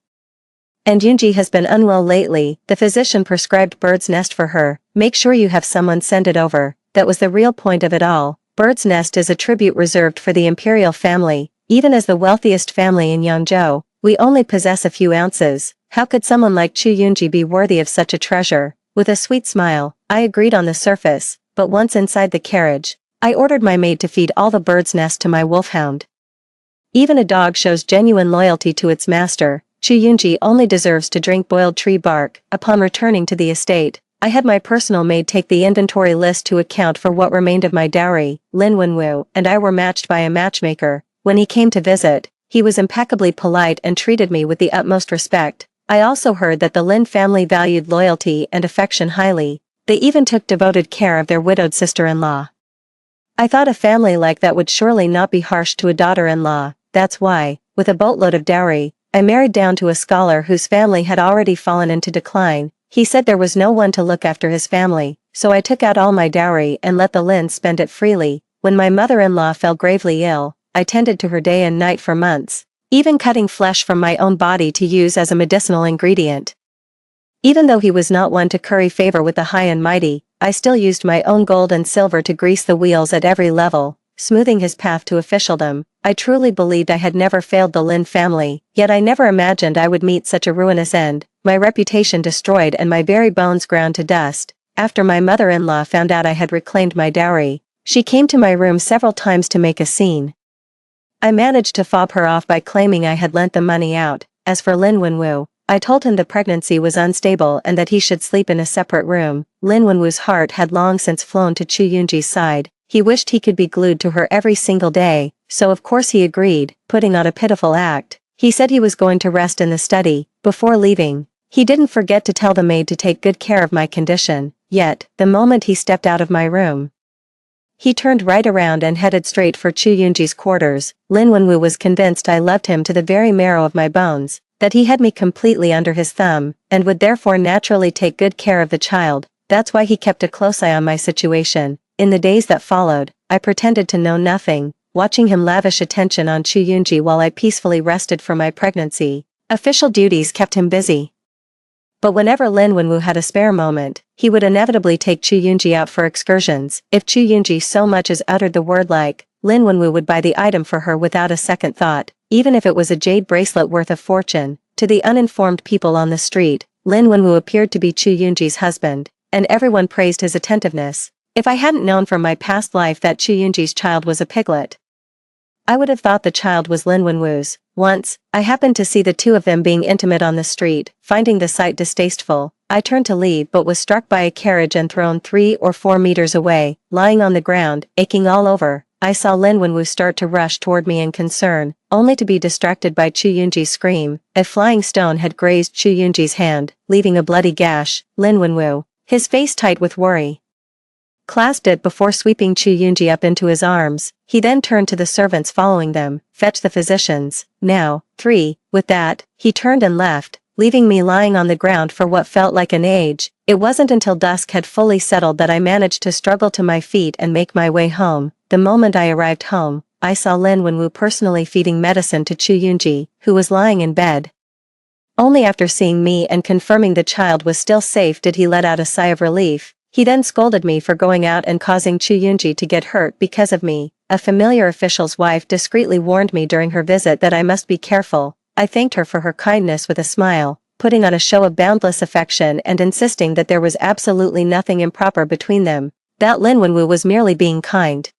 And Yunji has been unwell lately. The physician prescribed bird's nest for her. Make sure you have someone send it over." That was the real point of it all. Bird's nest is a tribute reserved for the imperial family. Even as the wealthiest family in Yangzhou, we only possess a few ounces. How could someone like Chu Yunji be worthy of such a treasure? With a sweet smile, I agreed on the surface, but once inside the carriage, I ordered my maid to feed all the bird's nest to my wolfhound. Even a dog shows genuine loyalty to its master. Chu Yunji only deserves to drink boiled tree bark. Upon returning to the estate, I had my personal maid take the inventory list to account for what remained of my dowry. Lin Wenwu and I were matched by a matchmaker. When he came to visit, he was impeccably polite and treated me with the utmost respect. I also heard that the Lin family valued loyalty and affection highly. They even took devoted care of their widowed sister-in-law. I thought a family like that would surely not be harsh to a daughter-in-law. That's why, with a boatload of dowry, I married down to a scholar whose family had already fallen into decline. He said there was no one to look after his family, so I took out all my dowry and let the Lins spend it freely. When my mother-in-law fell gravely ill, I tended to her day and night for months, even cutting flesh from my own body to use as a medicinal ingredient. Even though he was not one to curry favor with the high and mighty, I still used my own gold and silver to grease the wheels at every level, smoothing his path to officialdom. I truly believed I had never failed the Lin family, yet I never imagined I would meet such a ruinous end, my reputation destroyed and my very bones ground to dust. After my mother-in-law found out I had reclaimed my dowry, she came to my room several times to make a scene. I managed to fob her off by claiming I had lent the money out. As for Lin Wenwu, I told him the pregnancy was unstable and that he should sleep in a separate room. Lin Wenwu's heart had long since flown to Chu Yunji's side. He wished he could be glued to her every single day, so of course he agreed, putting on a pitiful act. He said he was going to rest in the study. Before leaving, he didn't forget to tell the maid to take good care of my condition. Yet, the moment he stepped out of my room, he turned right around and headed straight for Chu Yunji's quarters. Lin Wenwu was convinced I loved him to the very marrow of my bones, that he had me completely under his thumb, and would therefore naturally take good care of the child. That's why he kept a close eye on my situation. In the days that followed, I pretended to know nothing, watching him lavish attention on Chu Yunji while I peacefully rested from my pregnancy. Official duties kept him busy. But whenever Lin Wenwu had a spare moment, he would inevitably take Chu Yunji out for excursions. If Chu Yunji so much as uttered the word like, Lin Wenwu would buy the item for her without a second thought, even if it was a jade bracelet worth a fortune. To the uninformed people on the street, Lin Wenwu appeared to be Chu Yunji's husband, and everyone praised his attentiveness. If I hadn't known from my past life that Chu Yunji's child was a piglet, I would have thought the child was Lin Wenwu's. Once, I happened to see the two of them being intimate on the street. Finding the sight distasteful, I turned to leave but was struck by a carriage and thrown 3 or 4 meters away. Lying on the ground, aching all over, I saw Lin Wenwu start to rush toward me in concern, only to be distracted by Chu Yunji's scream. A flying stone had grazed Chu Yunji's hand, leaving a bloody gash. Lin Wenwu, his face tight with worry, clasped it before sweeping Chu Yunji up into his arms. He then turned to the servants following them. Fetch the physicians. Now, 3. With that, he turned and left, leaving me lying on the ground for what felt like an age. It wasn't until dusk had fully settled that I managed to struggle to my feet and make my way home. The moment I arrived home, I saw Lin Wenwu personally feeding medicine to Chu Yunji, who was lying in bed. Only after seeing me and confirming the child was still safe did he let out a sigh of relief. He then scolded me for going out and causing Chu Yunji to get hurt because of me. A familiar official's wife discreetly warned me during her visit that I must be careful. I thanked her for her kindness with a smile, putting on a show of boundless affection and insisting that there was absolutely nothing improper between them, that Lin Wenwu was merely being kind.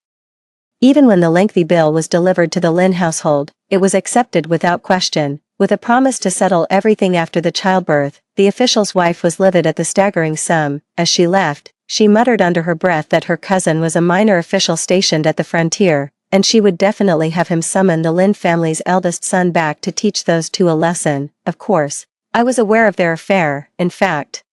Even when the lengthy bill was delivered to the Lin household, it was accepted without question. With a promise to settle everything after the childbirth, the official's wife was livid at the staggering sum. As she left, she muttered under her breath that her cousin was a minor official stationed at the frontier, and she would definitely have him summon the Lin family's eldest son back to teach those two a lesson. Of course, I was aware of their affair. In fact,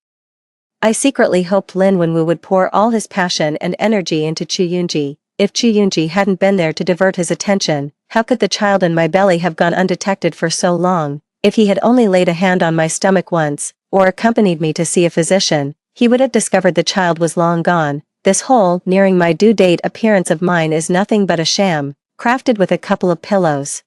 I secretly hoped Lin Wenwu would pour all his passion and energy into Chu Yunji. If Chu Yunji hadn't been there to divert his attention, how could the child in my belly have gone undetected for so long? If he had only laid a hand on my stomach once, or accompanied me to see a physician, he would have discovered the child was long gone. This whole, nearing my due date appearance of mine is nothing but a sham, crafted with a couple of pillows.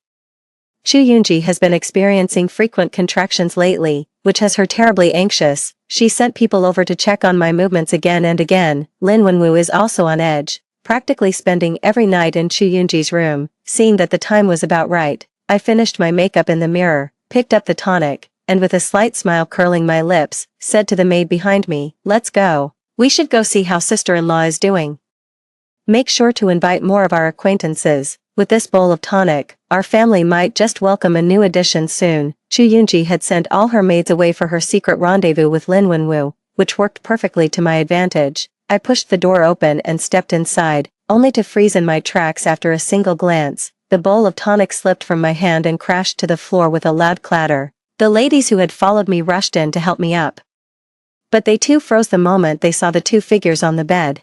Chu Yunji has been experiencing frequent contractions lately, which has her terribly anxious. She sent people over to check on my movements again and again. Lin Wenwu is also on edge, practically spending every night in Chu Yunji's room. Seeing that the time was about right, I finished my makeup in the mirror, picked up the tonic, and with a slight smile curling my lips, said to the maid behind me, "Let's go. We should go see how sister-in-law is doing. Make sure to invite more of our acquaintances. With this bowl of tonic, our family might just welcome a new addition soon." Chu Yunji had sent all her maids away for her secret rendezvous with Lin Wenwu. which worked perfectly to my advantage. I pushed the door open and stepped inside, only to freeze in my tracks after a single glance. The bowl of tonic slipped from my hand and crashed to the floor with a loud clatter. The ladies who had followed me rushed in to help me up. But they too froze the moment they saw the two figures on the bed.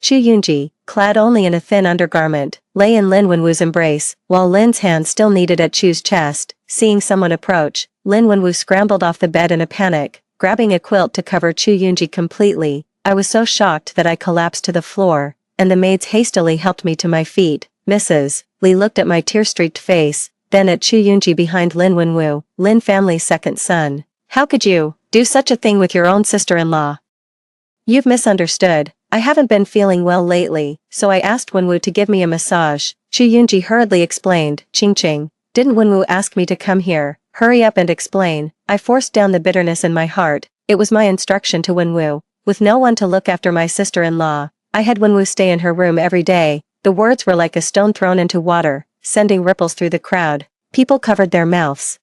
Chu Yunji, clad only in a thin undergarment, lay in Lin Wenwu's embrace, while Lin's hand still kneaded at Chu's chest. Seeing someone approach, Lin Wenwu scrambled off the bed in a panic, grabbing a quilt to cover Chu Yunji completely. I was so shocked that I collapsed to the floor, and the maids hastily helped me to my feet. Mrs. Li looked at my tear-streaked face, then at Chu Yunji behind Lin Wenwu, Lin family's second son. How could you do such a thing with your own sister-in-law? You've misunderstood. I haven't been feeling well lately, so I asked Wenwu to give me a massage. Chu Yunji hurriedly explained. Ching. Didn't Wenwu ask me to come here? Hurry up and explain. I forced down the bitterness in my heart. It was my instruction to Wenwu. With no one to look after my sister-in-law, I had Wenwu stay in her room every day. The words were like a stone thrown into water, sending ripples through the crowd. People covered their mouths,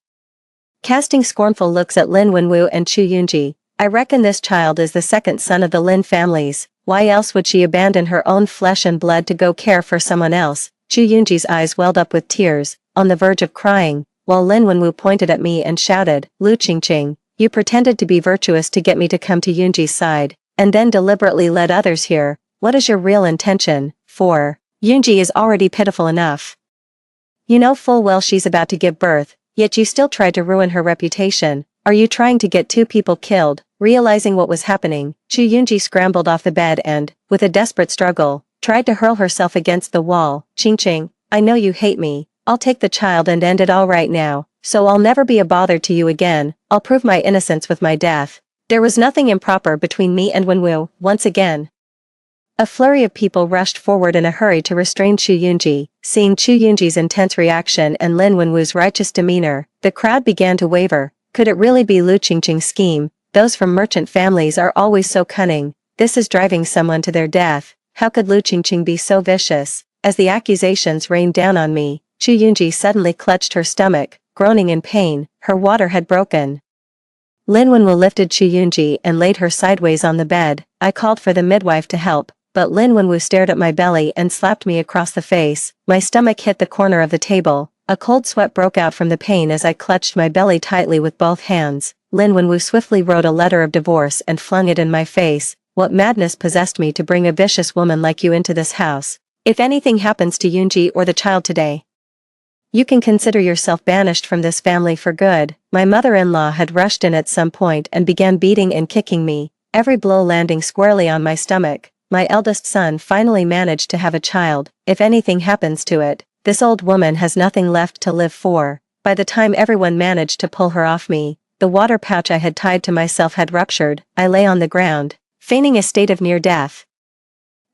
casting scornful looks at Lin Wenwu and Chu Yunji. I reckon this child is the second son of the Lin families. Why else would she abandon her own flesh and blood to go care for someone else? Chu Yunji's eyes welled up with tears, on the verge of crying, while Lin Wenwu pointed at me and shouted, Lu Qingqing, you pretended to be virtuous to get me to come to Yunji's side, and then deliberately led others here. What is your real intention? For Yunji is already pitiful enough. You know full well she's about to give birth, yet you still tried to ruin her reputation. Are you trying to get two people killed? Realizing what was happening, Chu Yunji scrambled off the bed and, with a desperate struggle, tried to hurl herself against the wall. Qingqing, I know you hate me. I'll take the child and end it all right now, so I'll never be a bother to you again. I'll prove my innocence with my death. There was nothing improper between me and Wenwu. Once again, a flurry of people rushed forward in a hurry to restrain Chu Yunji. Seeing Chu Yunji's intense reaction and Lin Wenwu's righteous demeanor, the crowd began to waver. Could it really be Lu Qingqing's scheme? Those from merchant families are always so cunning. This is driving someone to their death. How could Lu Qingqing be so vicious? As the accusations rained down on me, Chu Yunji suddenly clutched her stomach, groaning in pain. Her water had broken. Lin Wenwu lifted Chu Yunji and laid her sideways on the bed. I called for the midwife to help, but Lin Wenwu stared at my belly and slapped me across the face. My stomach hit the corner of the table. A cold sweat broke out from the pain as I clutched my belly tightly with both hands. Lin Wenwu swiftly wrote a letter of divorce and flung it in my face. What madness possessed me to bring a vicious woman like you into this house? If anything happens to Yunji or the child today, you can consider yourself banished from this family for good. My mother-in-law had rushed in at some point and began beating and kicking me, every blow landing squarely on my stomach. My eldest son finally managed to have a child. If anything happens to it, this old woman has nothing left to live for. By the time everyone managed to pull her off me, the water pouch I had tied to myself had ruptured. I lay on the ground, feigning a state of near death.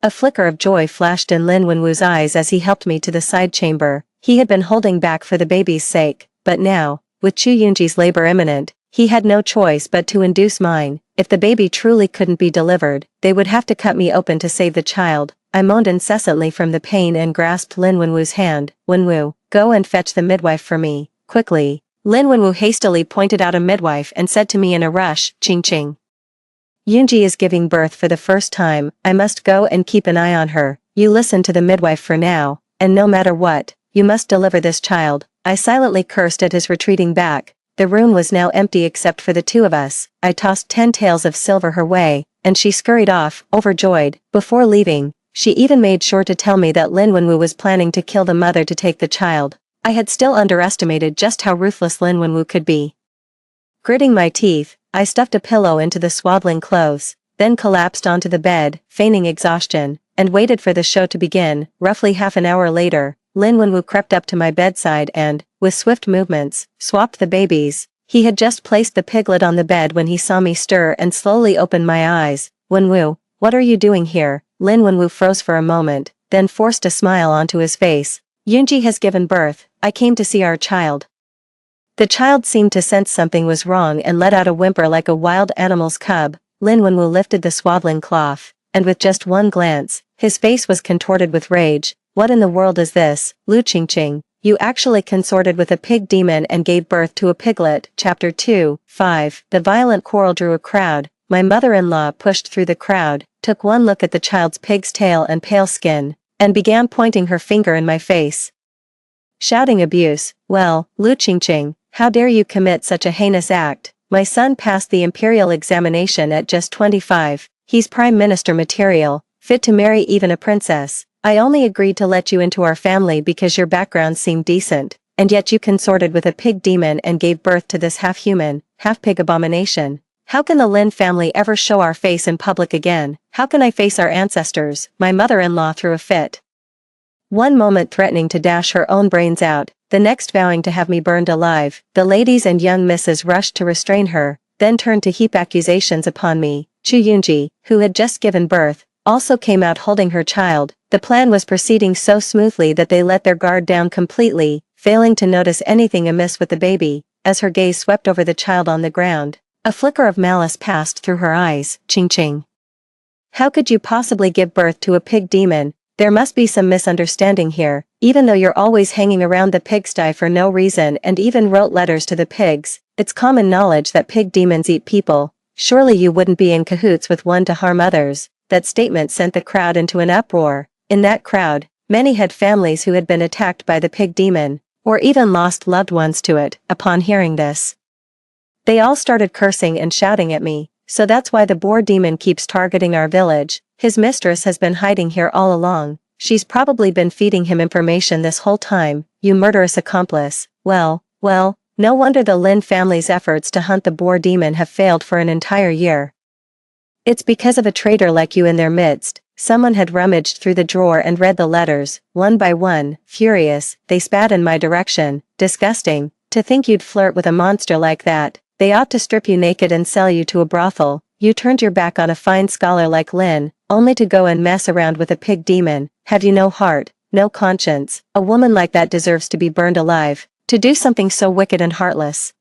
A flicker of joy flashed in Lin Wenwu's eyes as he helped me to the side chamber. He had been holding back for the baby's sake, but now, with Chu Yunji's labor imminent, he had no choice but to induce mine. If the baby truly couldn't be delivered, they would have to cut me open to save the child. I moaned incessantly from the pain and grasped Lin Wenwu's hand. Wenwu, go and fetch the midwife for me, quickly. Lin Wenwu hastily pointed out a midwife and said to me in a rush, Qingqing, Yunji is giving birth for the first time. I must go and keep an eye on her. You listen to the midwife for now, and no matter what, you must deliver this child. I silently cursed at his retreating back. The room was now empty except for the two of us. I tossed 10 taels of silver her way, and she scurried off, overjoyed. Before leaving, she even made sure to tell me that Lin Wenwu was planning to kill the mother to take the child. I had still underestimated just how ruthless Lin Wenwu could be. Gritting my teeth, I stuffed a pillow into the swaddling clothes, then collapsed onto the bed, feigning exhaustion, and waited for the show to begin. Roughly half an hour later, Lin Wenwu crept up to my bedside and, with swift movements, swapped the babies. He had just placed the piglet on the bed when he saw me stir and slowly opened my eyes. Wenwu, what are you doing here? Lin Wenwu froze for a moment, then forced a smile onto his face. Yunji has given birth. I came to see our child. The child seemed to sense something was wrong and let out a whimper like a wild animal's cub. Lin Wenwu lifted the swaddling cloth, and with just one glance, his face was contorted with rage. What in the world is this? Lu Qingqing, you actually consorted with a pig demon and gave birth to a piglet. Chapter 2, 5. The violent quarrel drew a crowd. My mother-in-law pushed through the crowd, took one look at the child's pig's tail and pale skin, and began pointing her finger in my face, shouting abuse. "Well, Lu Qingqing, how dare you commit such a heinous act? My son passed the imperial examination at just 25, he's prime minister material, fit to marry even a princess. I only agreed to let you into our family because your background seemed decent, and yet you consorted with a pig demon and gave birth to this half-human, half-pig abomination. How can the Lin family ever show our face in public again? How can I face our ancestors?" My mother-in-law threw a fit. One moment threatening to dash her own brains out, the next vowing to have me burned alive. The ladies and young misses rushed to restrain her, then turned to heap accusations upon me. Chu Yunji, who had just given birth, also came out holding her child. The plan was proceeding so smoothly that they let their guard down completely, failing to notice anything amiss with the baby, as her gaze swept over the child on the ground. A flicker of malice passed through her eyes. "Qingqing, how could you possibly give birth to a pig demon? There must be some misunderstanding here, even though you're always hanging around the pigsty for no reason and even wrote letters to the pigs. It's common knowledge that pig demons eat people. Surely you wouldn't be in cahoots with one to harm others." That statement sent the crowd into an uproar. In that crowd, many had families who had been attacked by the pig demon, or even lost loved ones to it. Upon hearing this, they all started cursing and shouting at me. "So that's why the boar demon keeps targeting our village. His mistress has been hiding here all along. She's probably been feeding him information this whole time, you murderous accomplice." Well, no wonder the Lin family's efforts to hunt the boar demon have failed for an entire year. It's because of a traitor like you in their midst. Someone had rummaged through the drawer and read the letters. One by one, furious, they spat in my direction. "Disgusting. To think you'd flirt with a monster like that. They ought to strip you naked and sell you to a brothel. You turned your back on a fine scholar like Lin, only to go and mess around with a pig demon. Have you no heart, no conscience? A woman like that deserves to be burned alive. To do something so wicked and heartless.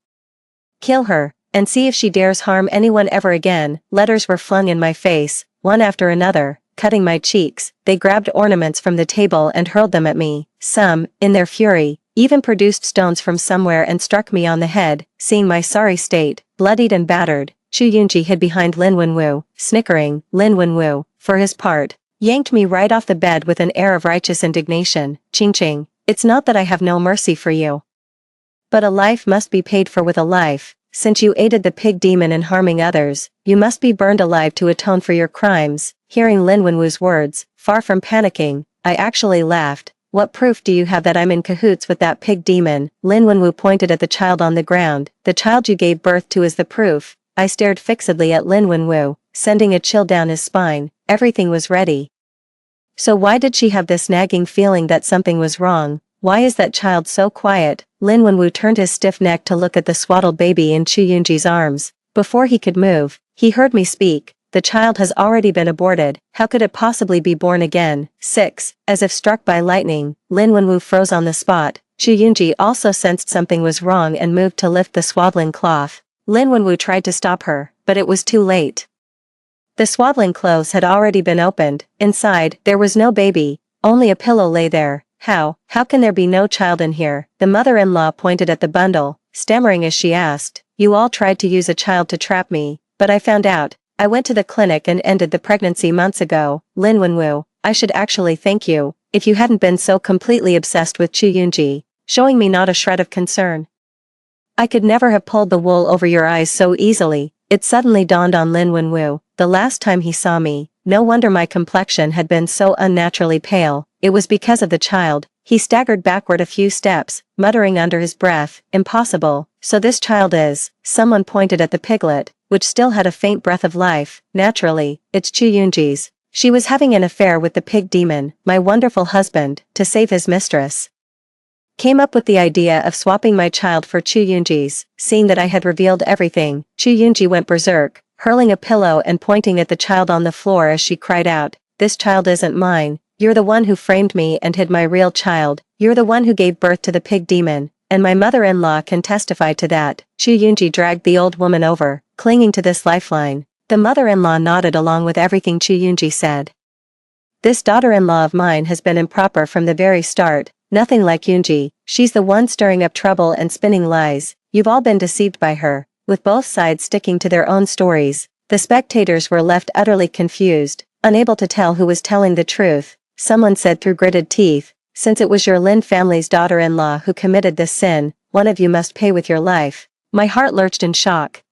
Kill her, and see if she dares harm anyone ever again." Letters were flung in my face, one after another, cutting my cheeks. They grabbed ornaments from the table and hurled them at me. Some, in their fury, even produced stones from somewhere and struck me on the head. Seeing my sorry state, bloodied and battered, Chu Yunji hid behind Lin Wenwu, snickering. Lin Wenwu, for his part, yanked me right off the bed with an air of righteous indignation. "Qingqing, it's not that I have no mercy for you, but a life must be paid for with a life. Since you aided the pig demon in harming others, you must be burned alive to atone for your crimes." Hearing Lin Wenwu's words, far from panicking, I actually laughed. "What proof do you have that I'm in cahoots with that pig demon?" Lin Wenwu pointed at the child on the ground. "The child you gave birth to is the proof." I stared fixedly at Lin Wenwu, sending a chill down his spine. Everything was ready. So why did she have this nagging feeling that something was wrong? Why is that child so quiet? Lin Wenwu turned his stiff neck to look at the swaddled baby in Chu Yunji's arms. Before he could move, he heard me speak. "The child has already been aborted. How could it possibly be born again?" 6. As if struck by lightning, Lin Wenwu froze on the spot. Chu Yunji also sensed something was wrong and moved to lift the swaddling cloth. Lin Wenwu tried to stop her, but it was too late. The swaddling clothes had already been opened. Inside, there was no baby, only a pillow lay there. How can there be no child in here?" The mother-in-law pointed at the bundle, stammering as she asked. "You all tried to use a child to trap me, but I found out. I went to the clinic and ended the pregnancy months ago." Lin Wenwu, I should actually thank you, if you hadn't been so completely obsessed with Chu Yunji, showing me not a shred of concern. I could never have pulled the wool over your eyes so easily. It suddenly dawned on Lin Wenwu, the last time he saw me, no wonder my complexion had been so unnaturally pale. It was because of the child. He staggered backward a few steps, muttering under his breath, "Impossible. So this child is..." Someone pointed at the piglet, which still had a faint breath of life. "Naturally, it's Chu Yunji's. She was having an affair with the pig demon. My wonderful husband, to save his mistress, came up with the idea of swapping my child for Chu Yunji's." Seeing that I had revealed everything, Chu Yunji went berserk, hurling a pillow and pointing at the child on the floor as she cried out, "This child isn't mine. You're the one who framed me and hid my real child. You're the one who gave birth to the pig demon, and my mother-in-law can testify to that." Chu Yunji dragged the old woman over, clinging to this lifeline. The mother-in-law nodded along with everything Chu Yunji said. "This daughter-in-law of mine has been improper from the very start. Nothing like Yunji. She's the one stirring up trouble and spinning lies. You've all been deceived by her, with both sides sticking to their own stories. The spectators were left utterly confused, unable to tell who was telling the truth. Someone said through gritted teeth, "Since it was your Lin family's daughter-in-law who committed this sin, one of you must pay with your life." My heart lurched in shock.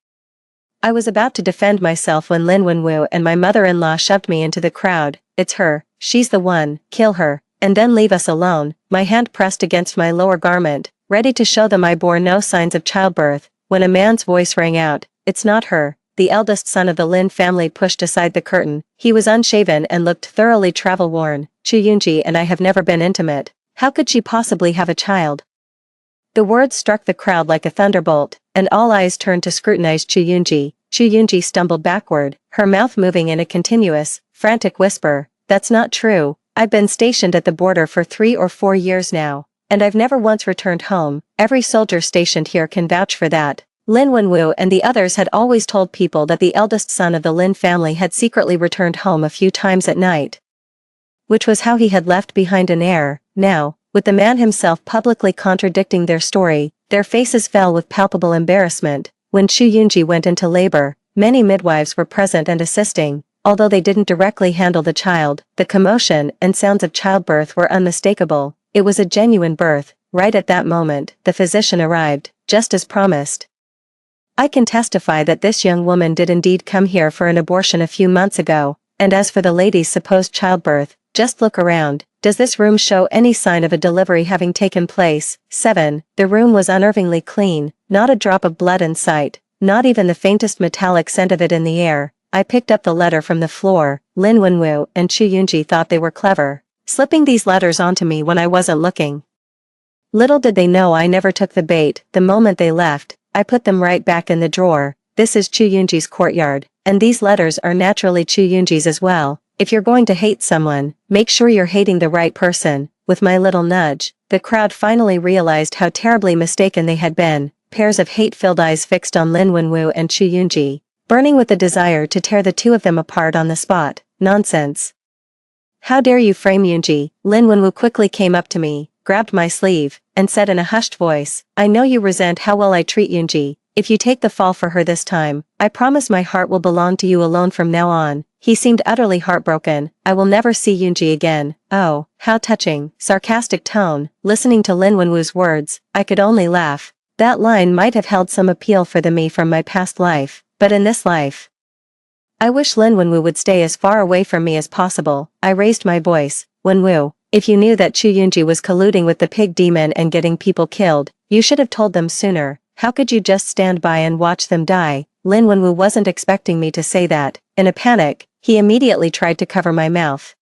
I was about to defend myself when Lin Wenwu and my mother-in-law shoved me into the crowd. "It's her, she's the one, kill her, and then leave us alone." My hand pressed against my lower garment, ready to show them I bore no signs of childbirth, when a man's voice rang out, "It's not her." The eldest son of the Lin family pushed aside the curtain. He was unshaven and looked thoroughly travel-worn. "Chu Yunji and I have never been intimate. How could she possibly have a child?" The words struck the crowd like a thunderbolt, and all eyes turned to scrutinize Chu Yunji. Chu Yunji stumbled backward, her mouth moving in a continuous, frantic whisper. "That's not true. I've been stationed at the border for 3 or 4 years now, and I've never once returned home. Every soldier stationed here can vouch for that." Lin Wenwu and the others had always told people that the eldest son of the Lin family had secretly returned home a few times at night, which was how he had left behind an heir. Now, with the man himself publicly contradicting their story, their faces fell with palpable embarrassment. When Chu Yunji went into labor, many midwives were present and assisting. Although they didn't directly handle the child, the commotion and sounds of childbirth were unmistakable. It was a genuine birth. Right at that moment, the physician arrived, just as promised. "I can testify that this young woman did indeed come here for an abortion a few months ago, and as for the lady's supposed childbirth, just look around. Does this room show any sign of a delivery having taken place?" 7. The room was unnervingly clean, not a drop of blood in sight, not even the faintest metallic scent of it in the air. I picked up the letter from the floor. Lin Wenwu and Chu Yunji thought they were clever, slipping these letters onto me when I wasn't looking. Little did they know I never took the bait. The moment they left, I put them right back in the drawer. This is Chu Yunji's courtyard, and these letters are naturally Chu Yunji's as well. If you're going to hate someone, make sure you're hating the right person. With my little nudge, the crowd finally realized how terribly mistaken they had been. Pairs of hate-filled eyes fixed on Lin Wenwu and Chu Yunji, burning with the desire to tear the two of them apart on the spot. Nonsense. "How dare you frame Yunji?" Lin Wenwu quickly came up to me, grabbed my sleeve, and said in a hushed voice, "I know you resent how well I treat Yunji. If you take the fall for her this time, I promise my heart will belong to you alone from now on." He seemed utterly heartbroken. "I will never see Yunji again." Oh, how touching. Sarcastic tone. Listening to Lin Wenwu's words, I could only laugh. That line might have held some appeal for the me from my past life, but in this life, I wish Lin Wenwu would stay as far away from me as possible. I raised my voice. "Wenwu, if you knew that Chu Yunji was colluding with the pig demon and getting people killed, you should have told them sooner. How could you just stand by and watch them die?" Lin Wenwu wasn't expecting me to say that. In a panic, he immediately tried to cover my mouth,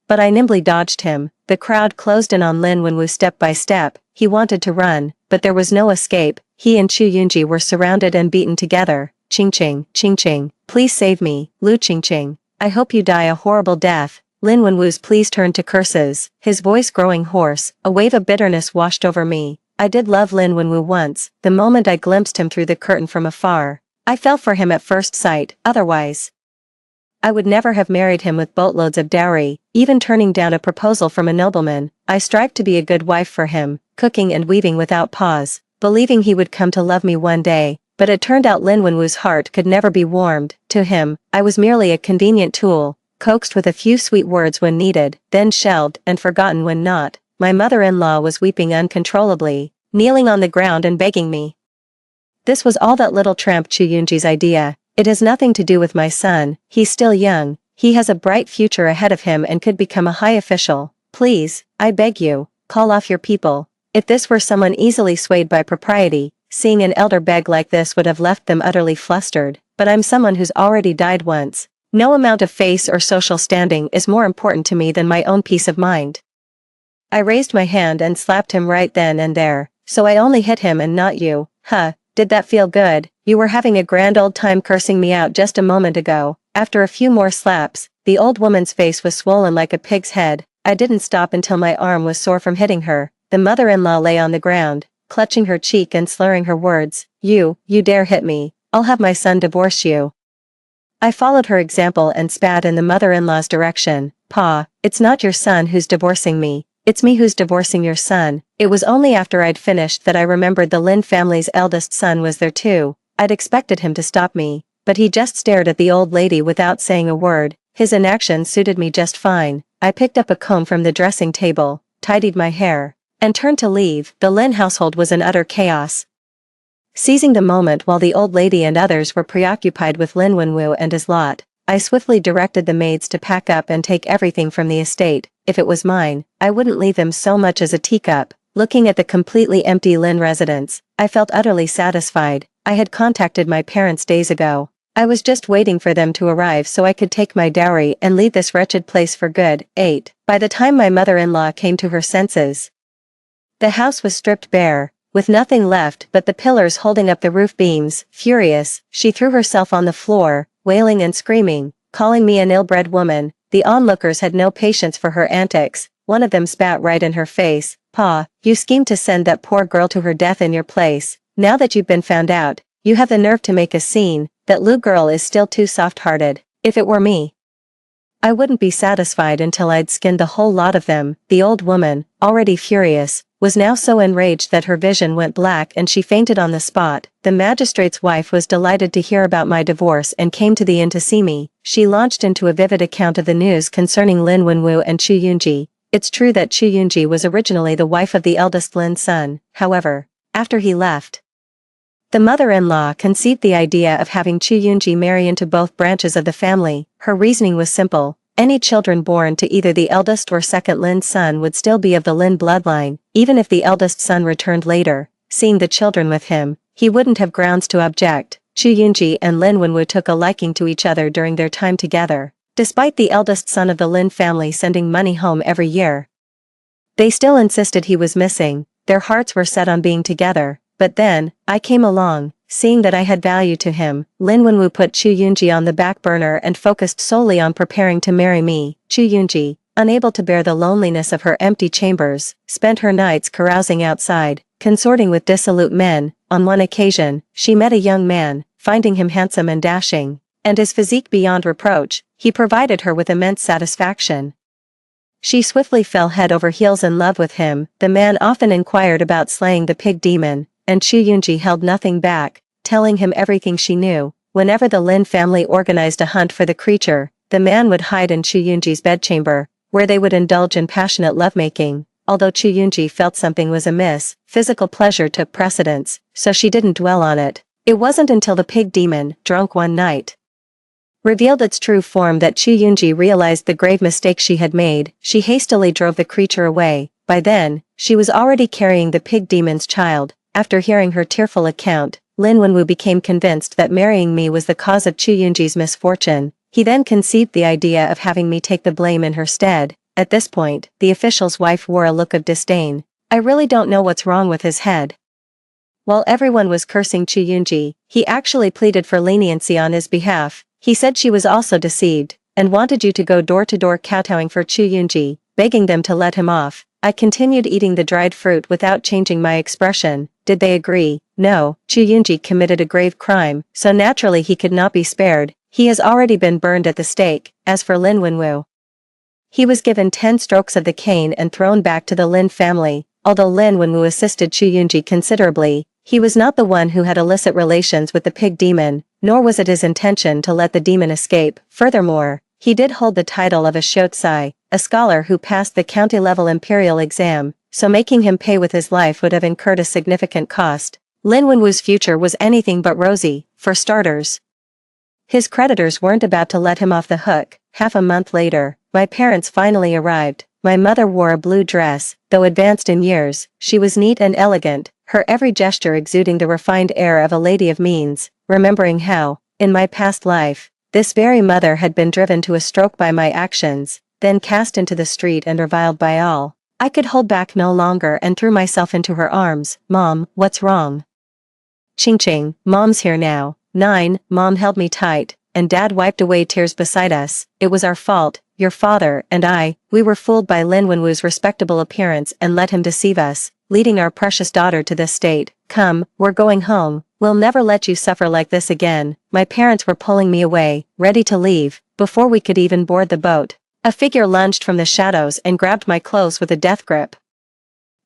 but I nimbly dodged him. The crowd closed in on Lin Wenwu step by step. He wanted to run, but there was no escape. He and Chu Yunji were surrounded and beaten together. "Ching ching, ching ching, please save me, Lu Ching ching. I hope you die a horrible death." Lin Wenwu's pleas turned to curses, his voice growing hoarse. A wave of bitterness washed over me. I did love Lin Wenwu once, the moment I glimpsed him through the curtain from afar. I fell for him at first sight. Otherwise, I would never have married him with boatloads of dowry, even turning down a proposal from a nobleman. I strived to be a good wife for him, cooking and weaving without pause, believing he would come to love me one day, but it turned out Lin Wenwu's heart could never be warmed. To him, I was merely a convenient tool, coaxed with a few sweet words when needed, then shelved and forgotten when not. My mother-in-law was weeping uncontrollably, kneeling on the ground and begging me. This was all that little tramp Chu Yunji's idea. "It has nothing to do with my son. He's still young. He has a bright future ahead of him and could become a high official. Please, I beg you, call off your people." If this were someone easily swayed by propriety, seeing an elder beg like this would have left them utterly flustered. But I'm someone who's already died once. No amount of face or social standing is more important to me than my own peace of mind. I raised my hand and slapped him right then and there. "So I only hit him and not you, huh? Did that feel good? You were having a grand old time cursing me out just a moment ago." After a few more slaps, the old woman's face was swollen like a pig's head. I didn't stop until my arm was sore from hitting her. The mother-in-law lay on the ground, clutching her cheek and slurring her words. You dare hit me. I'll have my son divorce you." I followed her example and spat in the mother-in-law's direction. "Pa, it's not your son who's divorcing me. It's me who's divorcing your son." It was only after I'd finished that I remembered the Lin family's eldest son was there too. I'd expected him to stop me, but he just stared at the old lady without saying a word. His inaction suited me just fine. I picked up a comb from the dressing table, tidied my hair, and turned to leave. The Lin household was in utter chaos. Seizing the moment while the old lady and others were preoccupied with Lin Wenwu and his lot, I swiftly directed the maids to pack up and take everything from the estate. If it was mine, I wouldn't leave them so much as a teacup. Looking at the completely empty Lin residence, I felt utterly satisfied. I had contacted my parents days ago. I was just waiting for them to arrive so I could take my dowry and leave this wretched place for good. 8. By the time my mother-in-law came to her senses, the house was stripped bare, with nothing left but the pillars holding up the roof beams. Furious, she threw herself on the floor, wailing and screaming, calling me an ill-bred woman. The onlookers had no patience for her antics. One of them spat right in her face. "Pa, you schemed to send that poor girl to her death in your place. Now that you've been found out, you have the nerve to make a scene. That Lu girl is still too soft-hearted. If it were me, I wouldn't be satisfied until I'd skinned the whole lot of them." The old woman, already furious, was now so enraged that her vision went black and she fainted on the spot. The magistrate's wife was delighted to hear about my divorce and came to the inn to see me. She launched into a vivid account of the news concerning Lin Wenwu and Chu Yunji. It's true that Chu Yunji was originally the wife of the eldest Lin's son. However, after he left, the mother-in-law conceived the idea of having Chu Yunji marry into both branches of the family. Her reasoning was simple. Any children born to either the eldest or second Lin's son would still be of the Lin bloodline. Even if the eldest son returned later, seeing the children with him, he wouldn't have grounds to object. Chu Yunji and Lin Wenwu took a liking to each other during their time together. Despite the eldest son of the Lin family sending money home every year, they still insisted he was missing. Their hearts were set on being together. But then, I came along. Seeing that I had value to him, Lin Wenwu put Chu Yunji on the back burner and focused solely on preparing to marry me. Chu Yunji, unable to bear the loneliness of her empty chambers, spent her nights carousing outside, consorting with dissolute men. On one occasion, she met a young man. Finding him handsome and dashing, and his physique beyond reproach, he provided her with immense satisfaction. She swiftly fell head over heels in love with him. The man often inquired about slaying the pig demon, and Chu Yunji held nothing back, telling him everything she knew. Whenever the Lin family organized a hunt for the creature, the man would hide in Chu Yunji's bedchamber, where they would indulge in passionate lovemaking. Although Chu Yunji felt something was amiss, physical pleasure took precedence, so she didn't dwell on it. It wasn't until the pig demon, drunk one night, revealed its true form that Chu Yunji realized the grave mistake she had made. She hastily drove the creature away. By then, she was already carrying the pig demon's child. After hearing her tearful account, Lin Wenwu became convinced that marrying me was the cause of Chu Yunji's misfortune. He then conceived the idea of having me take the blame in her stead. At this point, the official's wife wore a look of disdain. "I really don't know what's wrong with his head." While everyone was cursing Chu Yunji, he actually pleaded for leniency on his behalf. He said she was also deceived, and wanted you to go door-to-door kowtowing for Chu Yunji, begging them to let him off. I continued eating the dried fruit without changing my expression. Did they agree? No. Chu Yunji committed a grave crime, so naturally he could not be spared. He has already been burned at the stake. As for Lin Wenwu, he was given 10 strokes of the cane and thrown back to the Lin family. Although Lin Wenwu assisted Chu Yunji considerably, he was not the one who had illicit relations with the pig demon, nor was it his intention to let the demon escape. Furthermore, he did hold the title of a Shotsai, a scholar who passed the county-level imperial exam, so making him pay with his life would have incurred a significant cost. Lin Wenwu's future was anything but rosy. For starters, his creditors weren't about to let him off the hook. Half a month later, my parents finally arrived. My mother wore a blue dress. Though advanced in years, she was neat and elegant, her every gesture exuding the refined air of a lady of means. Remembering how, in my past life, this very mother had been driven to a stroke by my actions, then cast into the street and reviled by all, I could hold back no longer and threw myself into her arms. "Mom, what's wrong?" "Ching ching, Mom's here now." 9. Mom held me tight, and Dad wiped away tears beside us. "It was our fault, your father and I. We were fooled by Lin Wenwu's respectable appearance and let him deceive us, leading our precious daughter to this state. Come, we're going home. We'll never let you suffer like this again." My parents were pulling me away, ready to leave, before we could even board the boat. A figure lunged from the shadows and grabbed my clothes with a death grip.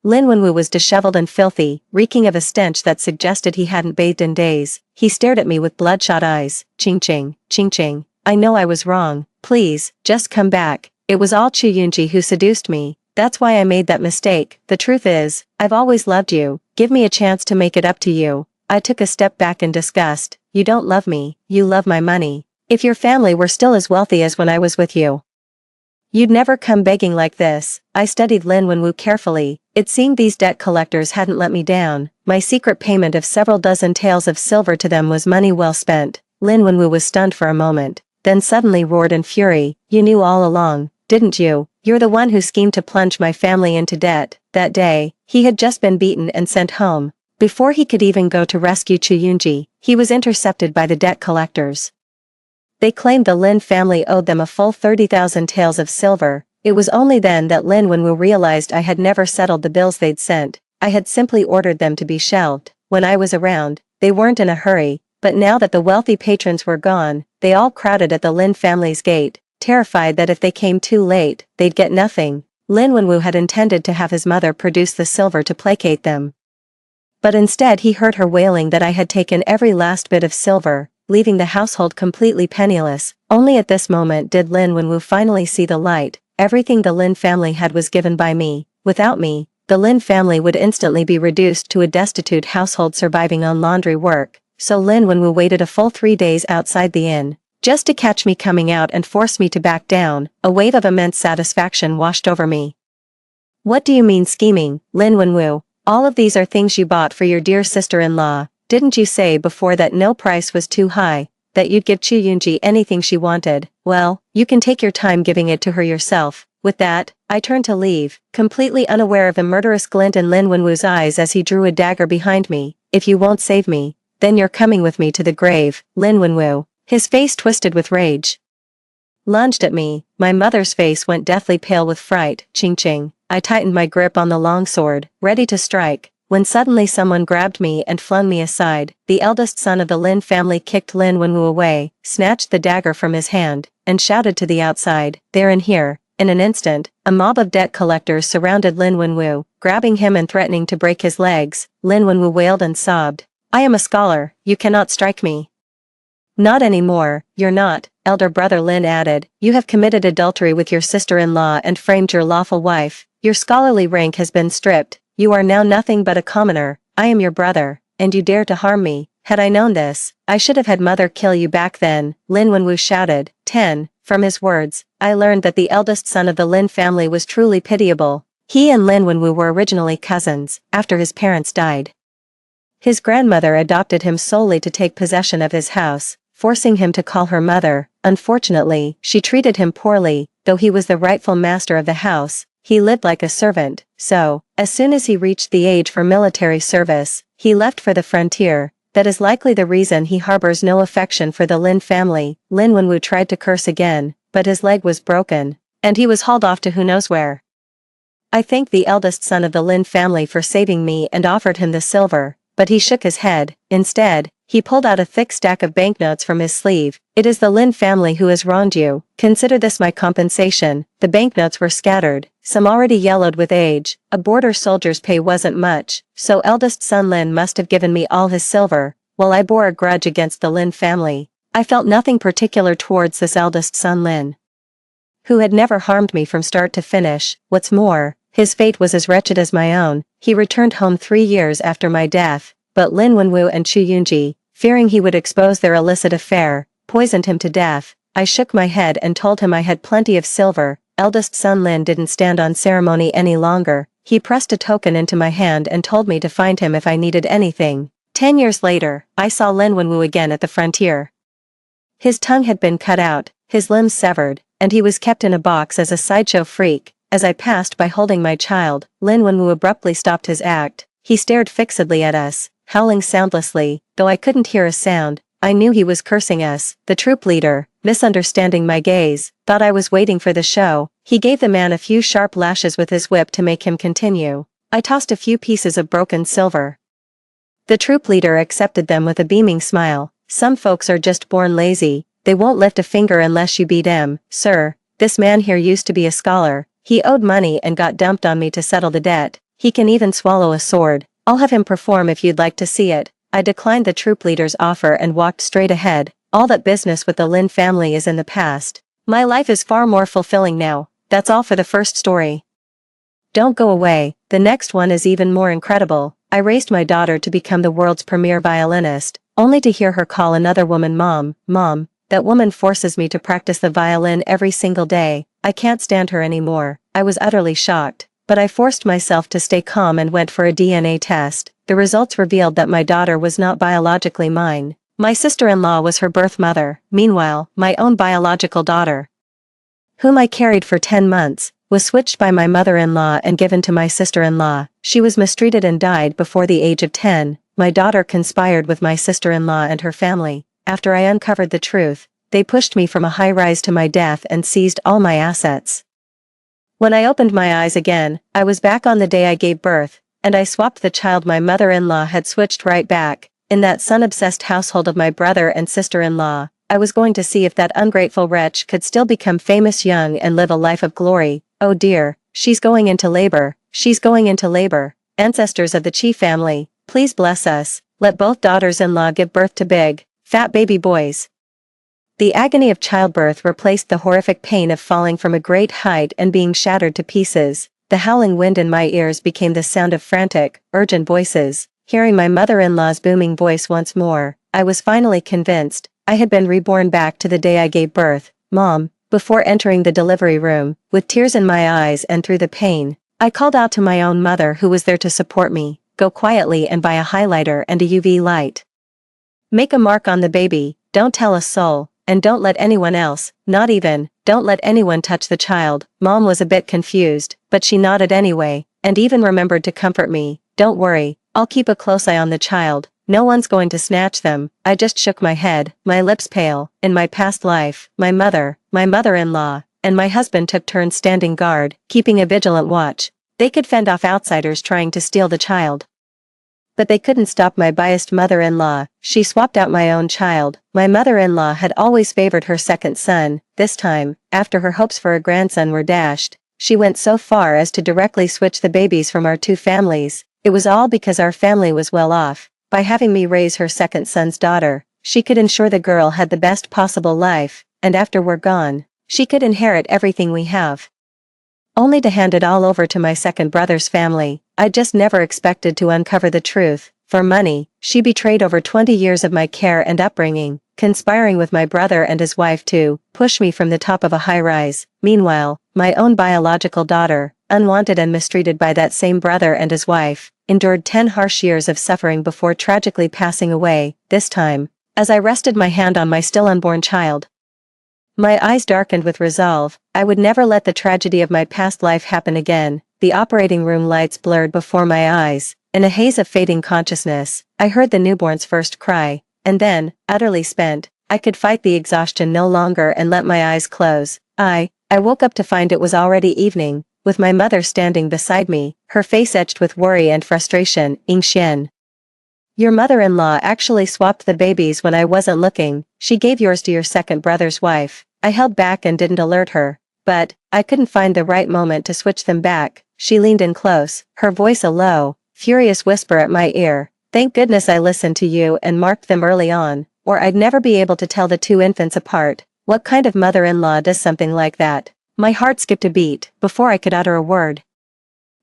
Lin Wenwu was disheveled and filthy, reeking of a stench that suggested he hadn't bathed in days. He stared at me with bloodshot eyes. Ching ching, ching ching. I know I was wrong. Please, just come back. It was all Chu Yunji who seduced me. That's why I made that mistake. The truth is, I've always loved you. Give me a chance to make it up to you. I took a step back in disgust. You don't love me, you love my money. If your family were still as wealthy as when I was with you, you'd never come begging like this. I studied Lin Wenwu carefully. It seemed these debt collectors hadn't let me down. My secret payment of several dozen taels of silver to them was money well spent. Lin Wenwu was stunned for a moment, then suddenly roared in fury. You knew all along, didn't you? You're the one who schemed to plunge my family into debt. That day, he had just been beaten and sent home. Before he could even go to rescue Chu Yunji, he was intercepted by the debt collectors. They claimed the Lin family owed them a full 30,000 taels of silver. It was only then that Lin Wenwu realized I had never settled the bills they'd sent. I had simply ordered them to be shelved. When I was around, they weren't in a hurry, but now that the wealthy patrons were gone, they all crowded at the Lin family's gate, terrified that if they came too late, they'd get nothing. Lin Wenwu had intended to have his mother produce the silver to placate them. But instead he heard her wailing that I had taken every last bit of silver, leaving the household completely penniless. Only at this moment did Lin Wenwu finally see the light. Everything the Lin family had was given by me. Without me, the Lin family would instantly be reduced to a destitute household surviving on laundry work. So Lin Wenwu waited a full 3 days outside the inn, just to catch me coming out and force me to back down. A wave of immense satisfaction washed over me. What do you mean scheming, Lin Wenwu? All of these are things you bought for your dear sister-in-law. Didn't you say before that no price was too high, that you'd give Chu Yunji anything she wanted? Well, you can take your time giving it to her yourself. With that, I turned to leave, completely unaware of the murderous glint in Lin Wenwu's eyes as he drew a dagger behind me. If you won't save me, then you're coming with me to the grave. Lin Wenwu, his face twisted with rage, lunged at me. My mother's face went deathly pale with fright. Ching ching. I tightened my grip on the long sword, ready to strike, when suddenly someone grabbed me and flung me aside. The eldest son of the Lin family kicked Lin Wenwu away, snatched the dagger from his hand, and shouted to the outside, "They're in here." In an instant, a mob of debt collectors surrounded Lin Wenwu, grabbing him and threatening to break his legs. Lin Wenwu wailed and sobbed. I am a scholar, you cannot strike me. Not anymore, you're not, elder brother Lin added. You have committed adultery with your sister-in-law and framed your lawful wife. Your scholarly rank has been stripped. You are now nothing but a commoner. I am your brother, and you dare to harm me. Had I known this, I should have had mother kill you back then, Lin Wenwu shouted. 10. From his words, I learned that the eldest son of the Lin family was truly pitiable. He and Lin Wenwu were originally cousins. After his parents died, his grandmother adopted him solely to take possession of his house, forcing him to call her mother. Unfortunately, she treated him poorly. Though he was the rightful master of the house, he lived like a servant. So, as soon as he reached the age for military service, he left for the frontier. That is likely the reason he harbors no affection for the Lin family. Lin Wenwu tried to curse again, but his leg was broken, and he was hauled off to who knows where. I thanked the eldest son of the Lin family for saving me and offered him the silver, but he shook his head. Instead, he pulled out a thick stack of banknotes from his sleeve. It is the Lin family who has wronged you. Consider this my compensation. The banknotes were scattered, some already yellowed with age. A border soldier's pay wasn't much, so eldest son Lin must have given me all his silver. While I bore a grudge against the Lin family, I felt nothing particular towards this eldest son Lin, who had never harmed me from start to finish. What's more, his fate was as wretched as my own. He returned home 3 years after my death, but Lin Wenwu and Chu Yunji, fearing he would expose their illicit affair, poisoned him to death. I shook my head and told him I had plenty of silver. Eldest son Lin didn't stand on ceremony any longer. He pressed a token into my hand and told me to find him if I needed anything. 10 years later, I saw Lin Wenwu again at the frontier. His tongue had been cut out, his limbs severed, and he was kept in a box as a sideshow freak. As I passed by holding my child, Lin Wenwu abruptly stopped his act. He stared fixedly at us, howling soundlessly. Though I couldn't hear a sound, I knew he was cursing us. The troop leader, misunderstanding my gaze, thought I was waiting for the show. He gave the man a few sharp lashes with his whip to make him continue. I tossed a few pieces of broken silver. The troop leader accepted them with a beaming smile. Some folks are just born lazy. They won't lift a finger unless you beat him. Sir, this man here used to be a scholar. He owed money and got dumped on me to settle the debt. He can even swallow a sword. I'll have him perform if you'd like to see it." I declined the troop leader's offer and walked straight ahead. All that business with the Lin family is in the past. My life is far more fulfilling now. That's all for the first story. Don't go away, the next one is even more incredible. I raised my daughter to become the world's premier violinist, only to hear her call another woman mom. Mom, that woman forces me to practice the violin every single day. I can't stand her anymore. I was utterly shocked, but I forced myself to stay calm and went for a DNA test. The results revealed that my daughter was not biologically mine. My sister-in-law was her birth mother. Meanwhile, my own biological daughter, whom I carried for 10 months, was switched by my mother-in-law and given to my sister-in-law. She was mistreated and died before the age of 10. My daughter conspired with my sister-in-law and her family. After I uncovered the truth, they pushed me from a high-rise to my death and seized all my assets. When I opened my eyes again, I was back on the day I gave birth, and I swapped the child my mother-in-law had switched right back. In that son-obsessed household of my brother and sister-in-law, I was going to see if that ungrateful wretch could still become famous young and live a life of glory. Oh dear, she's going into labor. She's going into labor. Ancestors of the Chi family, please bless us. Let both daughters-in-law give birth to big, fat baby boys. The agony of childbirth replaced the horrific pain of falling from a great height and being shattered to pieces. The howling wind in my ears became the sound of frantic, urgent voices. Hearing my mother-in-law's booming voice once more, I was finally convinced I had been reborn back to the day I gave birth. Mom, before entering the delivery room, with tears in my eyes and through the pain, I called out to my own mother who was there to support me. Go quietly and buy a highlighter and a UV light. Make a mark on the baby, don't tell a soul, and don't let anyone else, don't let anyone touch the child. Mom was a bit confused, but she nodded anyway, and even remembered to comfort me. Don't worry, I'll keep a close eye on the child. No one's going to snatch them. I just shook my head, my lips pale. In my past life, my mother-in-law, and my husband took turns standing guard, keeping a vigilant watch. They could fend off outsiders trying to steal the child. But they couldn't stop my biased mother-in-law. She swapped out my own child. My mother-in-law had always favored her second son. This time, after her hopes for a grandson were dashed, she went so far as to directly switch the babies from our two families. It was all because our family was well off. By having me raise her second son's daughter, she could ensure the girl had the best possible life, and after we're gone, she could inherit everything we have. Only to hand it all over to my second brother's family. I just never expected to uncover the truth. For money, she betrayed over 20 years of my care and upbringing, conspiring with my brother and his wife to push me from the top of a high-rise. Meanwhile, my own biological daughter, unwanted and mistreated by that same brother and his wife, endured 10 harsh years of suffering before tragically passing away. This time, as I rested my hand on my still unborn child, my eyes darkened with resolve. I would never let the tragedy of my past life happen again. The operating room lights blurred before my eyes. In a haze of fading consciousness, I heard the newborn's first cry, and then, utterly spent, I could fight the exhaustion no longer and let my eyes close. I woke up to find it was already evening, with my mother standing beside me, her face etched with worry and frustration. Yingxian, your mother-in-law actually swapped the babies when I wasn't looking. She gave yours to your second brother's wife. I held back and didn't alert her, but I couldn't find the right moment to switch them back. She leaned in close, her voice a low, furious whisper at my ear. Thank goodness I listened to you and marked them early on, or I'd never be able to tell the two infants apart. What kind of mother-in-law does something like that? My heart skipped a beat before I could utter a word.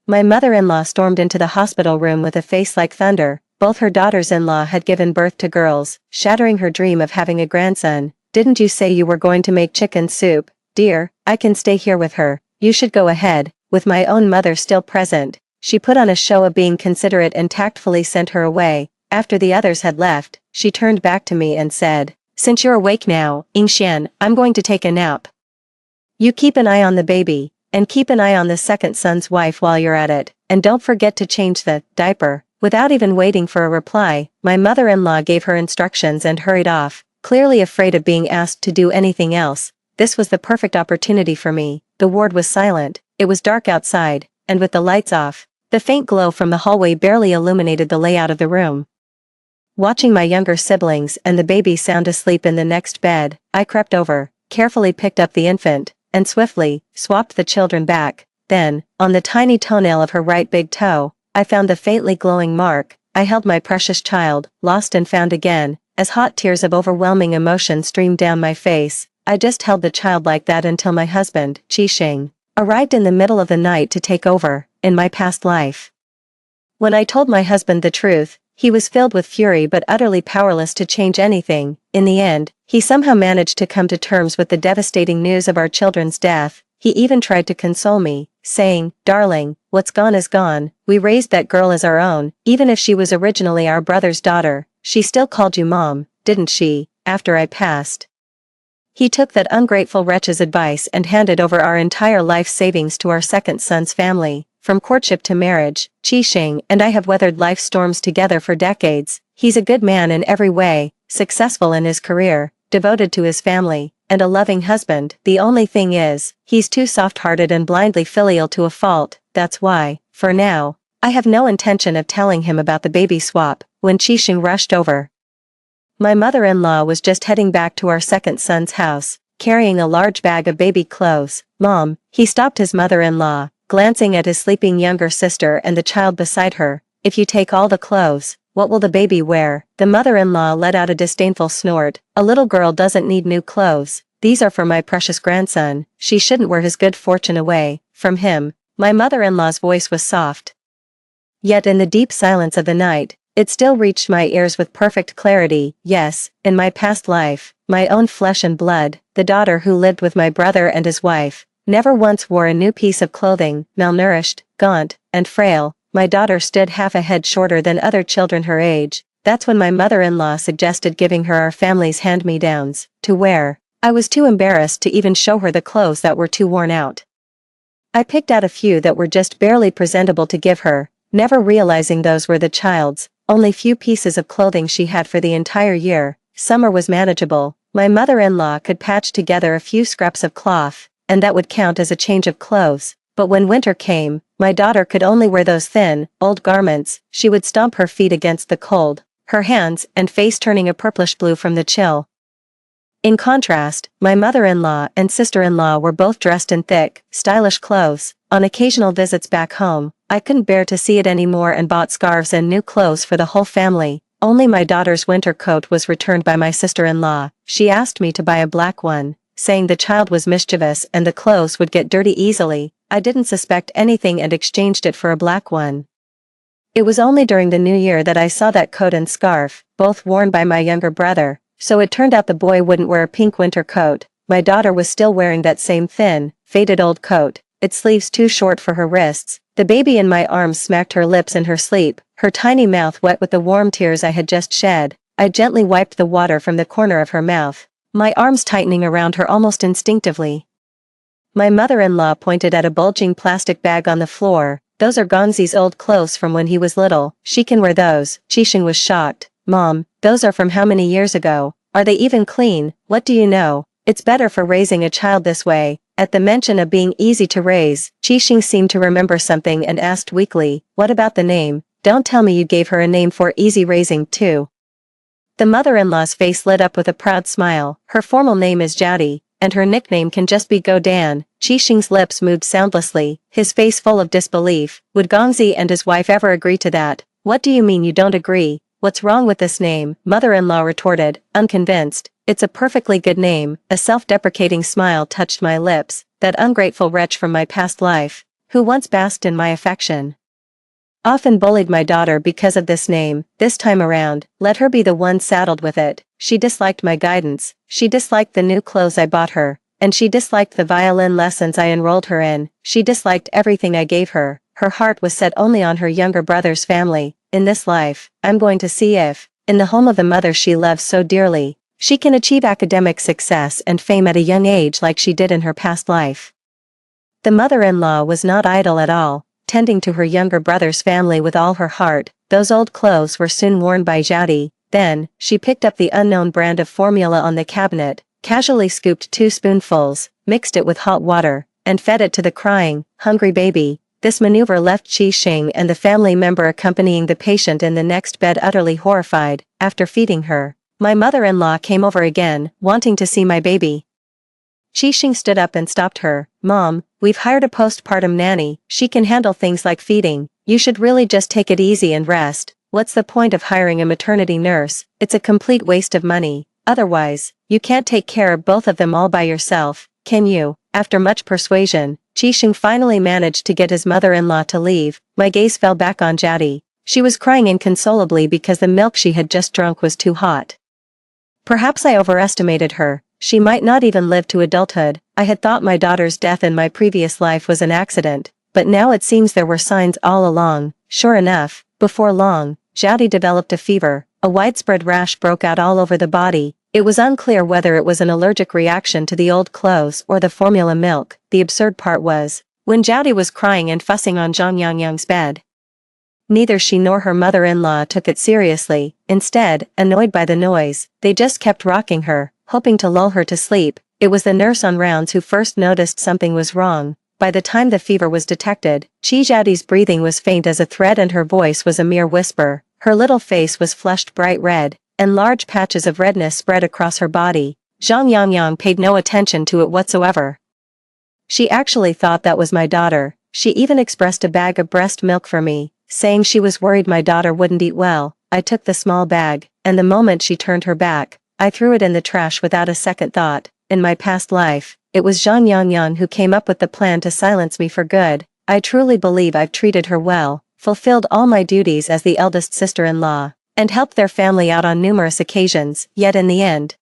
My mother-in-law stormed into the hospital room with a face like thunder. Both her daughters-in-law had given birth to girls, shattering her dream of having a grandson. Didn't you say you were going to make chicken soup? Dear, I can stay here with her. You should go ahead. With my own mother still present, she put on a show of being considerate and tactfully sent her away. After the others had left, she turned back to me and said, "Since you're awake now, Yingxian, I'm going to take a nap. You keep an eye on the baby, and keep an eye on the second son's wife while you're at it, and don't forget to change the diaper." Without even waiting for a reply, my mother-in-law gave her instructions and hurried off, clearly afraid of being asked to do anything else. This was the perfect opportunity for me. The ward was silent, it was dark outside, and with the lights off, the faint glow from the hallway barely illuminated the layout of the room. Watching my younger siblings and the baby sound asleep in the next bed, I crept over, carefully picked up the infant, and swiftly swapped the children back. Then, on the tiny toenail of her right big toe, I found the faintly glowing mark. I held my precious child, lost and found again, as hot tears of overwhelming emotion streamed down my face. I just held the child like that until my husband, Qixing, arrived in the middle of the night to take over, in my past life. When I told my husband the truth, he was filled with fury but utterly powerless to change anything. In the end, he somehow managed to come to terms with the devastating news of our children's death. He even tried to console me, saying, "Darling, what's gone is gone. We raised that girl as our own, even if she was originally our brother's daughter. She still called you Mom, didn't she, after I passed?" He took that ungrateful wretch's advice and handed over our entire life savings to our second son's family. From courtship to marriage, Qixing and I have weathered life's storms together for decades. He's a good man in every way, successful in his career, devoted to his family, and a loving husband. The only thing is, he's too soft-hearted and blindly filial to a fault. That's why, for now, I have no intention of telling him about the baby swap. When Qixing rushed over, my mother-in-law was just heading back to our second son's house, carrying a large bag of baby clothes. "Mom," he stopped his mother-in-law, glancing at his sleeping younger sister and the child beside her, "if you take all the clothes, what will the baby wear?" The mother-in-law let out a disdainful snort. "A little girl doesn't need new clothes. These are for my precious grandson. She shouldn't wear his good fortune away from him." My mother-in-law's voice was soft, yet in the deep silence of the night, it still reached my ears with perfect clarity. Yes, in my past life, my own flesh and blood, the daughter who lived with my brother and his wife, never once wore a new piece of clothing. Malnourished, gaunt, and frail, my daughter stood half a head shorter than other children her age. That's when my mother-in-law suggested giving her our family's hand-me-downs to wear. I was too embarrassed to even show her the clothes that were too worn out. I picked out a few that were just barely presentable to give her, never realizing those were the child's only few pieces of clothing she had for the entire year. Summer was manageable. My mother-in-law could patch together a few scraps of cloth, and that would count as a change of clothes. But when winter came, my daughter could only wear those thin, old garments. She would stomp her feet against the cold, her hands and face turning a purplish blue from the chill. In contrast, my mother-in-law and sister-in-law were both dressed in thick, stylish clothes. On occasional visits back home, I couldn't bear to see it anymore and bought scarves and new clothes for the whole family. Only my daughter's winter coat was returned by my sister-in-law. She asked me to buy a black one, saying the child was mischievous and the clothes would get dirty easily. I didn't suspect anything and exchanged it for a black one. It was only during the new year that I saw that coat and scarf, both worn by my younger brother, so it turned out the boy wouldn't wear a pink winter coat. My daughter was still wearing that same thin, faded old coat, its sleeves too short for her wrists. The baby in my arms smacked her lips in her sleep, her tiny mouth wet with the warm tears I had just shed. I gently wiped the water from the corner of her mouth, my arms tightening around her almost instinctively. My mother-in-law pointed at a bulging plastic bag on the floor. "Those are Gonzi's old clothes from when he was little. She can wear those." Qixing was shocked. "Mom, those are from how many years ago? Are they even clean? What do you know? It's better for raising a child this way." At the mention of being easy to raise, Qixing seemed to remember something and asked weakly, "What about the name? Don't tell me you gave her a name for easy raising too." The mother-in-law's face lit up with a proud smile. "Her formal name is Jowdy, and her nickname can just be Godan." Qixing's lips moved soundlessly, his face full of disbelief. Would Gongzi and his wife ever agree to that? "What do you mean you don't agree? What's wrong with this name?" Mother-in-law retorted, unconvinced. "It's a perfectly good name." A self-deprecating smile touched my lips. That ungrateful wretch from my past life, who once basked in my affection, often bullied my daughter because of this name. This time around, let her be the one saddled with it. She disliked my guidance, she disliked the new clothes I bought her, and she disliked the violin lessons I enrolled her in. She disliked everything I gave her. Her heart was set only on her younger brother's family. In this life, I'm going to see if, in the home of the mother she loves so dearly, she can achieve academic success and fame at a young age like she did in her past life. The mother-in-law was not idle at all, tending to her younger brother's family with all her heart. Those old clothes were soon worn by Jowdy. Then, she picked up the unknown brand of formula on the cabinet, casually scooped 2 spoonfuls, mixed it with hot water, and fed it to the crying, hungry baby. This maneuver left Qixing and the family member accompanying the patient in the next bed utterly horrified. After feeding her, my mother-in-law came over again, wanting to see my baby. Qixing stood up and stopped her. "Mom, we've hired a postpartum nanny, she can handle things like feeding, you should really just take it easy and rest. What's the point of hiring a maternity nurse? It's a complete waste of money. Otherwise, you can't take care of both of them all by yourself, can you?" After much persuasion, Qixing finally managed to get his mother-in-law to leave. My gaze fell back on Jadi. She was crying inconsolably because the milk she had just drunk was too hot. Perhaps I overestimated her. She might not even live to adulthood. I had thought my daughter's death in my previous life was an accident, but now it seems there were signs all along. Sure enough, before long, Jadi developed a fever. A widespread rash broke out all over the body. It was unclear whether it was an allergic reaction to the old clothes or the formula milk. The absurd part was, when Jadi was crying and fussing on Zhang Yangyang's bed, neither she nor her mother-in-law took it seriously. Instead, annoyed by the noise, they just kept rocking her, hoping to lull her to sleep. It was the nurse on rounds who first noticed something was wrong. By the time the fever was detected, Jadi's breathing was faint as a thread and her voice was a mere whisper. Her little face was flushed bright red, and large patches of redness spread across her body. Zhang Yangyang paid no attention to it whatsoever. She actually thought that was my daughter. She even expressed a bag of breast milk for me, saying she was worried my daughter wouldn't eat well. I took the small bag, and the moment she turned her back, I threw it in the trash without a second thought. In my past life, it was Zhang Yangyang who came up with the plan to silence me for good. I truly believe I've treated her well, fulfilled all my duties as the eldest sister-in-law, and helped their family out on numerous occasions, yet in the end,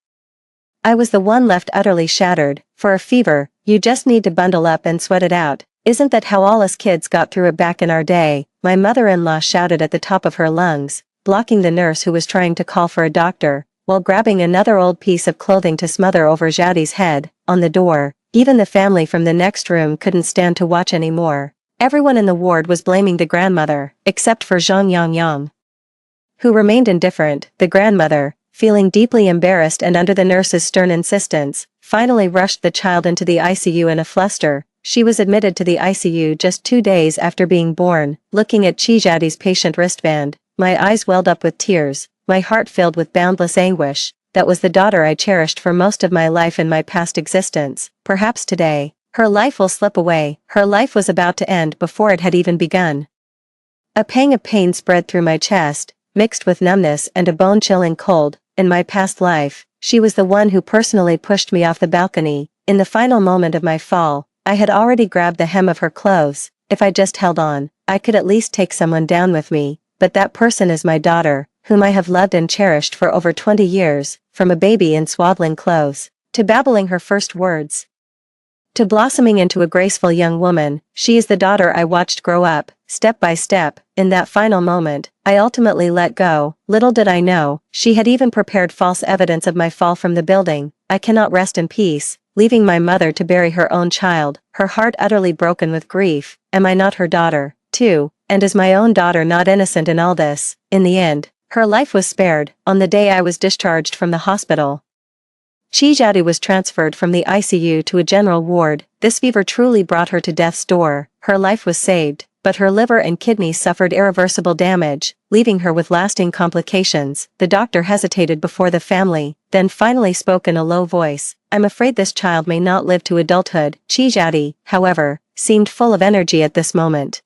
I was the one left utterly shattered. For a fever, you just need to bundle up and sweat it out. Isn't that how all us kids got through it back in our day? My mother-in-law shouted at the top of her lungs, blocking the nurse who was trying to call for a doctor, while grabbing another old piece of clothing to smother over Jadi's head. On the door, even the family from the next room couldn't stand to watch anymore. Everyone in the ward was blaming the grandmother, except for Zhang Yangyang, who remained indifferent. The grandmother, feeling deeply embarrassed and under the nurse's stern insistence, finally rushed the child into the ICU in a fluster. She was admitted to the ICU just 2 days after being born. Looking at Jadi's patient wristband, my eyes welled up with tears, my heart filled with boundless anguish. That was the daughter I cherished for most of my life in my past existence. Perhaps today, her life will slip away. Her life was about to end before it had even begun. A pang of pain spread through my chest, mixed with numbness and a bone-chilling cold. In my past life, she was the one who personally pushed me off the balcony. In the final moment of my fall, I had already grabbed the hem of her clothes. If I just held on, I could at least take someone down with me. But that person is my daughter, whom I have loved and cherished for over 20 years, from a baby in swaddling clothes, to babbling her first words, to blossoming into a graceful young woman. She is the daughter I watched grow up, step by step. In that final moment, I ultimately let go. Little did I know, she had even prepared false evidence of my fall from the building. I cannot rest in peace, leaving my mother to bury her own child, her heart utterly broken with grief. Am I not her daughter, too? And is my own daughter not innocent in all this? In the end, her life was spared. On the day I was discharged from the hospital, Jadi was transferred from the ICU to a general ward. This fever truly brought her to death's door. Her life was saved, but her liver and kidneys suffered irreversible damage, leaving her with lasting complications. The doctor hesitated before the family, then finally spoke in a low voice. I'm afraid this child may not live to adulthood. Jadi, however, seemed full of energy at this moment.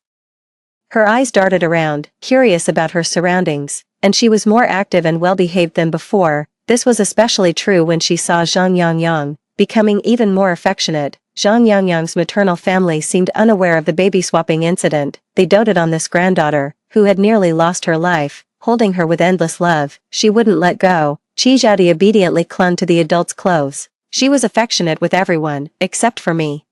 Her eyes darted around, curious about her surroundings, and she was more active and well-behaved than before. This was especially true when she saw Zhang Yangyang, becoming even more affectionate. Zhang Yangyang's maternal family seemed unaware of the baby-swapping incident. They doted on this granddaughter, who had nearly lost her life, holding her with endless love. She wouldn't let go. Jadi obediently clung to the adult's clothes. She was affectionate with everyone, except for me.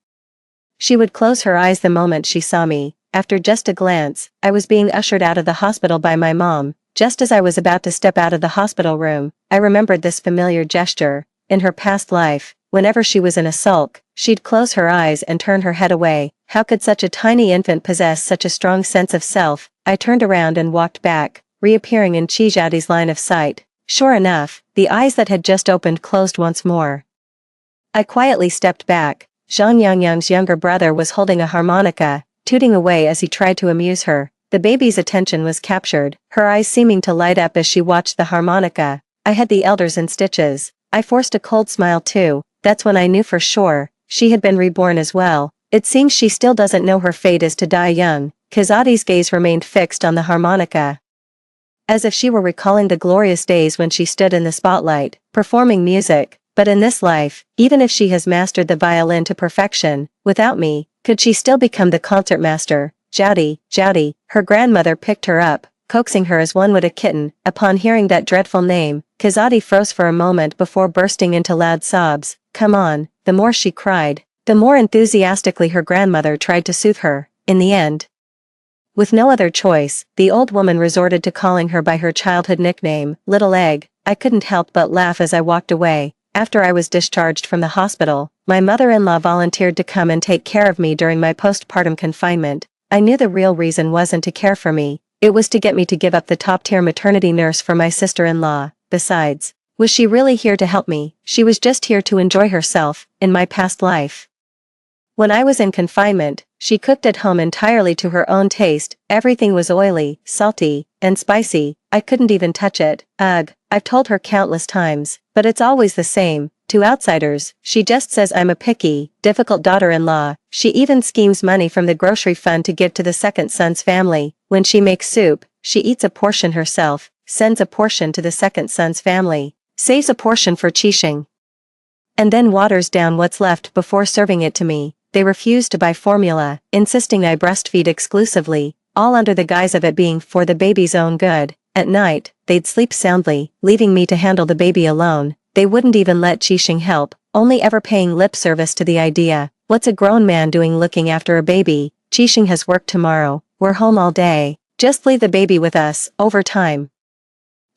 She would close her eyes the moment she saw me. After just a glance, I was being ushered out of the hospital by my mom. Just as I was about to step out of the hospital room, I remembered this familiar gesture. In her past life, whenever she was in a sulk, she'd close her eyes and turn her head away. How could such a tiny infant possess such a strong sense of self? I turned around and walked back, reappearing in Jadi's line of sight. Sure enough, the eyes that had just opened closed once more. I quietly stepped back. Zhang Yangyang's younger brother was holding a harmonica, tooting away as he tried to amuse her. The baby's attention was captured, her eyes seeming to light up as she watched the harmonica. I had the elders in stitches. I forced a cold smile too. That's when I knew for sure, she had been reborn as well. It seems she still doesn't know her fate is to die young. Kazadi's gaze remained fixed on the harmonica, as if she were recalling the glorious days when she stood in the spotlight, performing music. But in this life, even if she has mastered the violin to perfection, without me, could she still become the concertmaster? Jouti, Jouti, her grandmother picked her up, coaxing her as one would a kitten. Upon hearing that dreadful name, Kazadi froze for a moment before bursting into loud sobs. Come on. The more she cried, the more enthusiastically her grandmother tried to soothe her. In the end, with no other choice, the old woman resorted to calling her by her childhood nickname, Little Egg. I couldn't help but laugh as I walked away. After I was discharged from the hospital, my mother-in-law volunteered to come and take care of me during my postpartum confinement. I knew the real reason wasn't to care for me, it was to get me to give up the top-tier maternity nurse for my sister-in-law. Besides, was she really here to help me? She was just here to enjoy herself. In my past life, when I was in confinement, she cooked at home entirely to her own taste. Everything was oily, salty, and spicy. I couldn't even touch it. Ugh, I've told her countless times, but it's always the same. To outsiders, she just says I'm a picky, difficult daughter-in-law. She even schemes money from the grocery fund to give to the second son's family. When she makes soup, she eats a portion herself, sends a portion to the second son's family, saves a portion for Qixing, and then waters down what's left before serving it to me. They refuse to buy formula, insisting I breastfeed exclusively, all under the guise of it being for the baby's own good. At night, they'd sleep soundly, leaving me to handle the baby alone. They wouldn't even let Qixing help, only ever paying lip service to the idea. What's a grown man doing looking after a baby? Qixing has work tomorrow, we're home all day. Just leave the baby with us. Over time,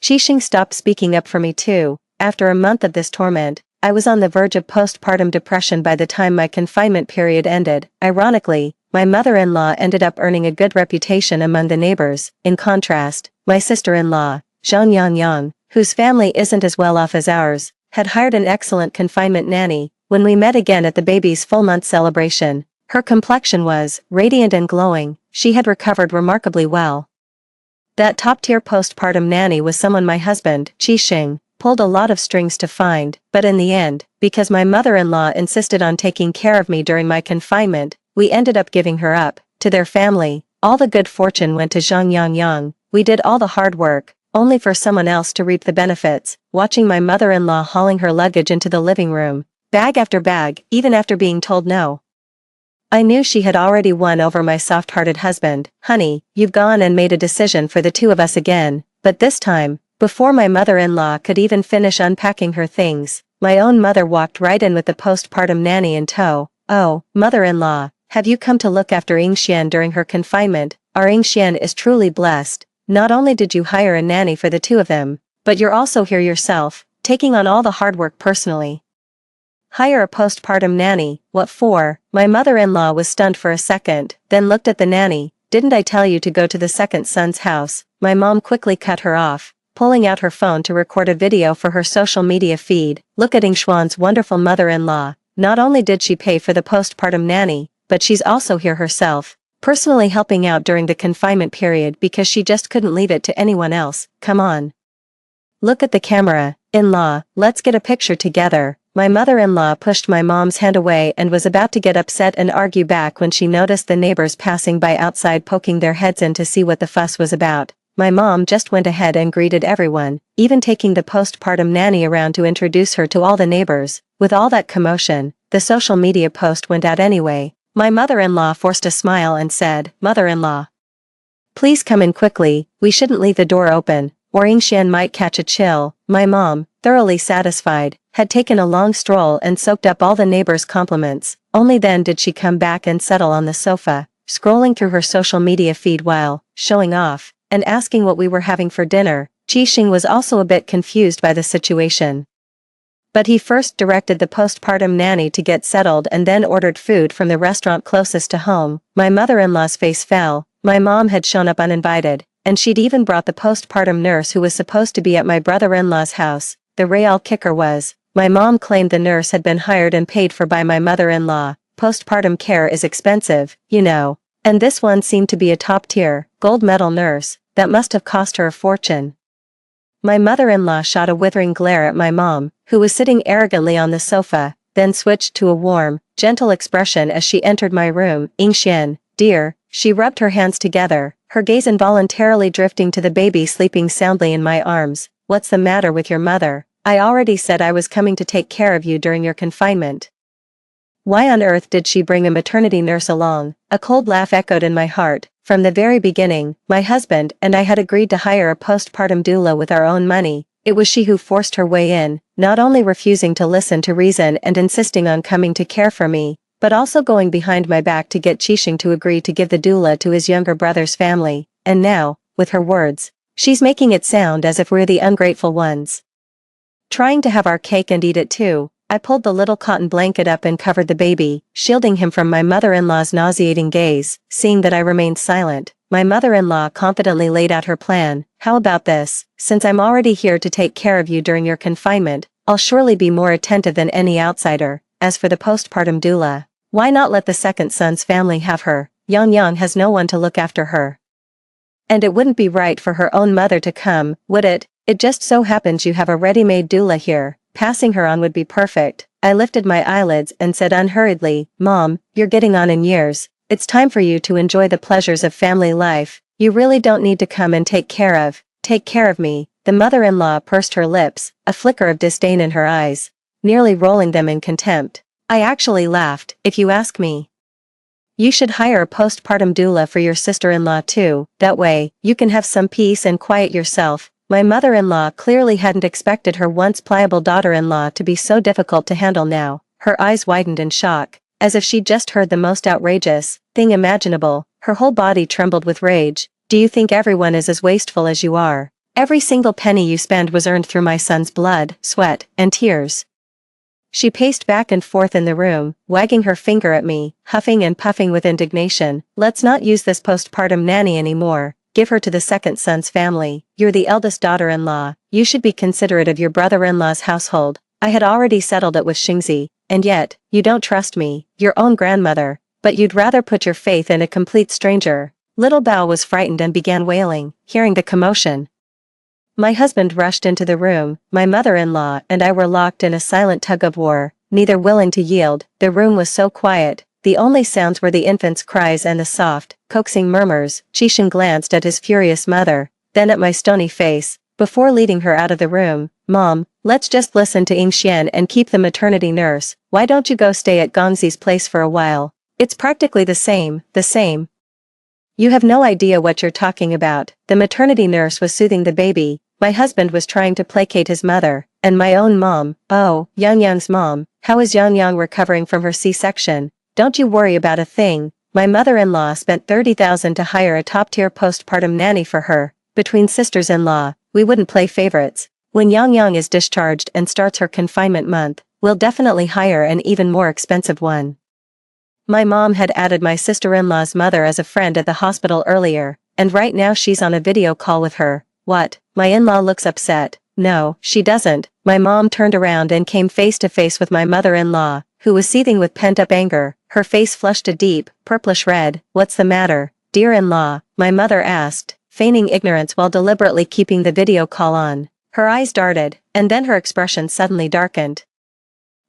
Qixing stopped speaking up for me too. After a month of this torment, I was on the verge of postpartum depression by the time my confinement period ended. Ironically, my mother-in-law ended up earning a good reputation among the neighbors. In contrast, my sister-in-law, Zhang Yangyang, whose family isn't as well off as ours, had hired an excellent confinement nanny. When we met again at the baby's full-month celebration, her complexion was radiant and glowing. She had recovered remarkably well. That top-tier postpartum nanny was someone my husband, Qixing, pulled a lot of strings to find, but in the end, because my mother-in-law insisted on taking care of me during my confinement, we ended up giving her up to their family. All the good fortune went to Zhang Yangyang. We did all the hard work, only for someone else to reap the benefits. Watching my mother-in-law hauling her luggage into the living room, bag after bag, even after being told no, I knew she had already won over my soft-hearted husband. Honey, you've gone and made a decision for the two of us again. But this time, before my mother-in-law could even finish unpacking her things, my own mother walked right in with the postpartum nanny in tow. Oh, mother-in-law, have you come to look after Yingxian during her confinement? Our Yingxian is truly blessed. Not only did you hire a nanny for the two of them, but you're also here yourself, taking on all the hard work personally. Hire a postpartum nanny, what for? My mother-in-law was stunned for a second, then looked at the nanny. Didn't I tell you to go to the second son's house? My mom quickly cut her off, pulling out her phone to record a video for her social media feed. Look at Yingxuan's wonderful mother-in-law. Not only did she pay for the postpartum nanny, but she's also here herself, personally helping out during the confinement period because she just couldn't leave it to anyone else. Come on. Look at the camera. In-law, let's get a picture together. My mother-in-law pushed my mom's hand away and was about to get upset and argue back when she noticed the neighbors passing by outside poking their heads in to see what the fuss was about. My mom just went ahead and greeted everyone, even taking the postpartum nanny around to introduce her to all the neighbors. With all that commotion, the social media post went out anyway. My mother-in-law forced a smile and said, "Mother-in-law, please come in quickly, we shouldn't leave the door open, or Yingxian might catch a chill." My mom, thoroughly satisfied, had taken a long stroll and soaked up all the neighbors' compliments. Only then did she come back and settle on the sofa, scrolling through her social media feed while showing off and asking what we were having for dinner. Qixing was also a bit confused by the situation, but he first directed the postpartum nanny to get settled and then ordered food from the restaurant closest to home. My mother-in-law's face fell. My mom had shown up uninvited, and she'd even brought the postpartum nurse who was supposed to be at my brother-in-law's house. The real kicker was, my mom claimed the nurse had been hired and paid for by my mother-in-law. Postpartum care is expensive, you know, and this one seemed to be a top-tier, gold medal nurse. That must have cost her a fortune. My mother-in-law shot a withering glare at my mom, who was sitting arrogantly on the sofa. then switched to a warm, gentle expression as she entered my room. Ingxian, dear, she rubbed her hands together, her gaze involuntarily drifting to the baby sleeping soundly in my arms. What's the matter with your mother? I already said I was coming to take care of you during your confinement. Why on earth did she bring a maternity nurse along? A cold laugh echoed in my heart. From the very beginning, my husband and I had agreed to hire a postpartum doula with our own money. It was she who forced her way in, not only refusing to listen to reason and insisting on coming to care for me, but also going behind my back to get Qixing to agree to give the doula to his younger brother's family. And now, with her words, she's making it sound as if we're the ungrateful ones. Trying to have our cake and eat it too, I pulled the little cotton blanket up and covered the baby, shielding him from my mother-in-law's nauseating gaze. Seeing that I remained silent, my mother-in-law confidently laid out her plan. How about this? Since I'm already here to take care of you during your confinement, I'll surely be more attentive than any outsider. As for the postpartum doula, why not let the second son's family have her? Yang Yang has no one to look after her. And it wouldn't be right for her own mother to come, would it? It just so happens you have a ready-made doula here. Passing her on would be perfect. I lifted my eyelids and said unhurriedly, Mom, you're getting on in years. It's time for you to enjoy the pleasures of family life. You really don't need to come and take care of me. The mother-in-law pursed her lips, a flicker of disdain in her eyes, nearly rolling them in contempt. I actually laughed. If you ask me, you should hire a postpartum doula for your sister-in-law too. That way, you can have some peace and quiet yourself. My mother-in-law clearly hadn't expected her once pliable daughter-in-law to be so difficult to handle now. Her eyes widened in shock, as if she'd just heard the most outrageous thing imaginable. Her whole body trembled with rage. Do you think everyone is as wasteful as you are? Every single penny you spend was earned through my son's blood, sweat, and tears. She paced back and forth in the room, wagging her finger at me, huffing and puffing with indignation. Let's not use this postpartum nanny anymore. Give her to the second son's family. You're the eldest daughter-in-law. You should be considerate of your brother-in-law's household. I had already settled it with Xingzi, and yet, you don't trust me, your own grandmother, but you'd rather put your faith in a complete stranger. Little Bao was frightened and began wailing, hearing the commotion. My husband rushed into the room. My mother-in-law and I were locked in a silent tug-of-war, neither willing to yield. The room was so quiet. The only sounds were the infant's cries and the soft, coaxing murmurs. Qixing glanced at his furious mother, then at my stony face, before leading her out of the room. Mom, let's just listen to Ingxian and keep the maternity nurse. Why don't you go stay at Gongzi's place for a while? It's practically the same. You have no idea what you're talking about. The maternity nurse was soothing the baby. My husband was trying to placate his mother, and my own mom. Oh, Yang Yang's mom. How is Yang Yang recovering from her C-section? Don't you worry about a thing. My mother-in-law spent 30,000 to hire a top-tier postpartum nanny for her. Between sisters-in-law, we wouldn't play favorites. When Yang Yang is discharged and starts her confinement month, we'll definitely hire an even more expensive one. My mom had added my sister-in-law's mother as a friend at the hospital earlier, and right now she's on a video call with her. What? My in-law looks upset. No, she doesn't. My mom turned around and came face to face with my mother-in-law, who was seething with pent-up anger. Her face flushed a deep, purplish red. What's the matter, dear-in-law? My mother asked, feigning ignorance while deliberately keeping the video call on. Her eyes darted, and then her expression suddenly darkened.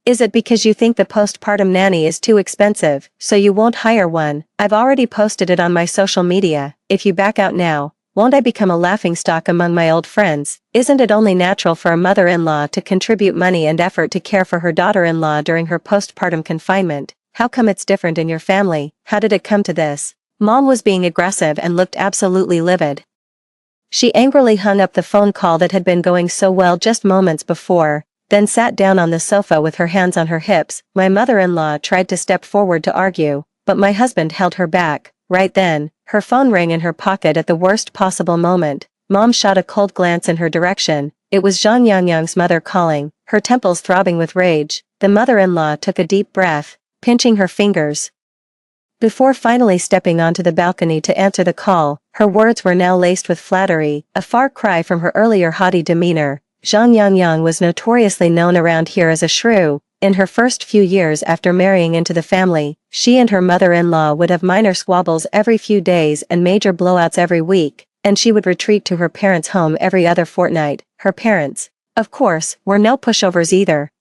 Is it because you think the postpartum nanny is too expensive, so you won't hire one? I've already posted it on my social media. If you back out now, won't I become a laughingstock among my old friends? Isn't it only natural for a mother-in-law to contribute money and effort to care for her daughter-in-law during her postpartum confinement? How come it's different in your family? How did it come to this? Mom was being aggressive and looked absolutely livid. She angrily hung up the phone call that had been going so well just moments before, then sat down on the sofa with her hands on her hips. My mother-in-law tried to step forward to argue, but my husband held her back. Right then, her phone rang in her pocket at the worst possible moment. Mom shot a cold glance in her direction. It was Zhang Yangyang's mother calling, her temples throbbing with rage. The mother-in-law took a deep breath, pinching her fingers, before finally stepping onto the balcony to answer the call. Her words were now laced with flattery, a far cry from her earlier haughty demeanor. Zhang Yangyang was notoriously known around here as a shrew. In her first few years after marrying into the family, she and her mother-in-law would have minor squabbles every few days and major blowouts every week, and she would retreat to her parents' home every other fortnight. Her parents, of course, were no pushovers either.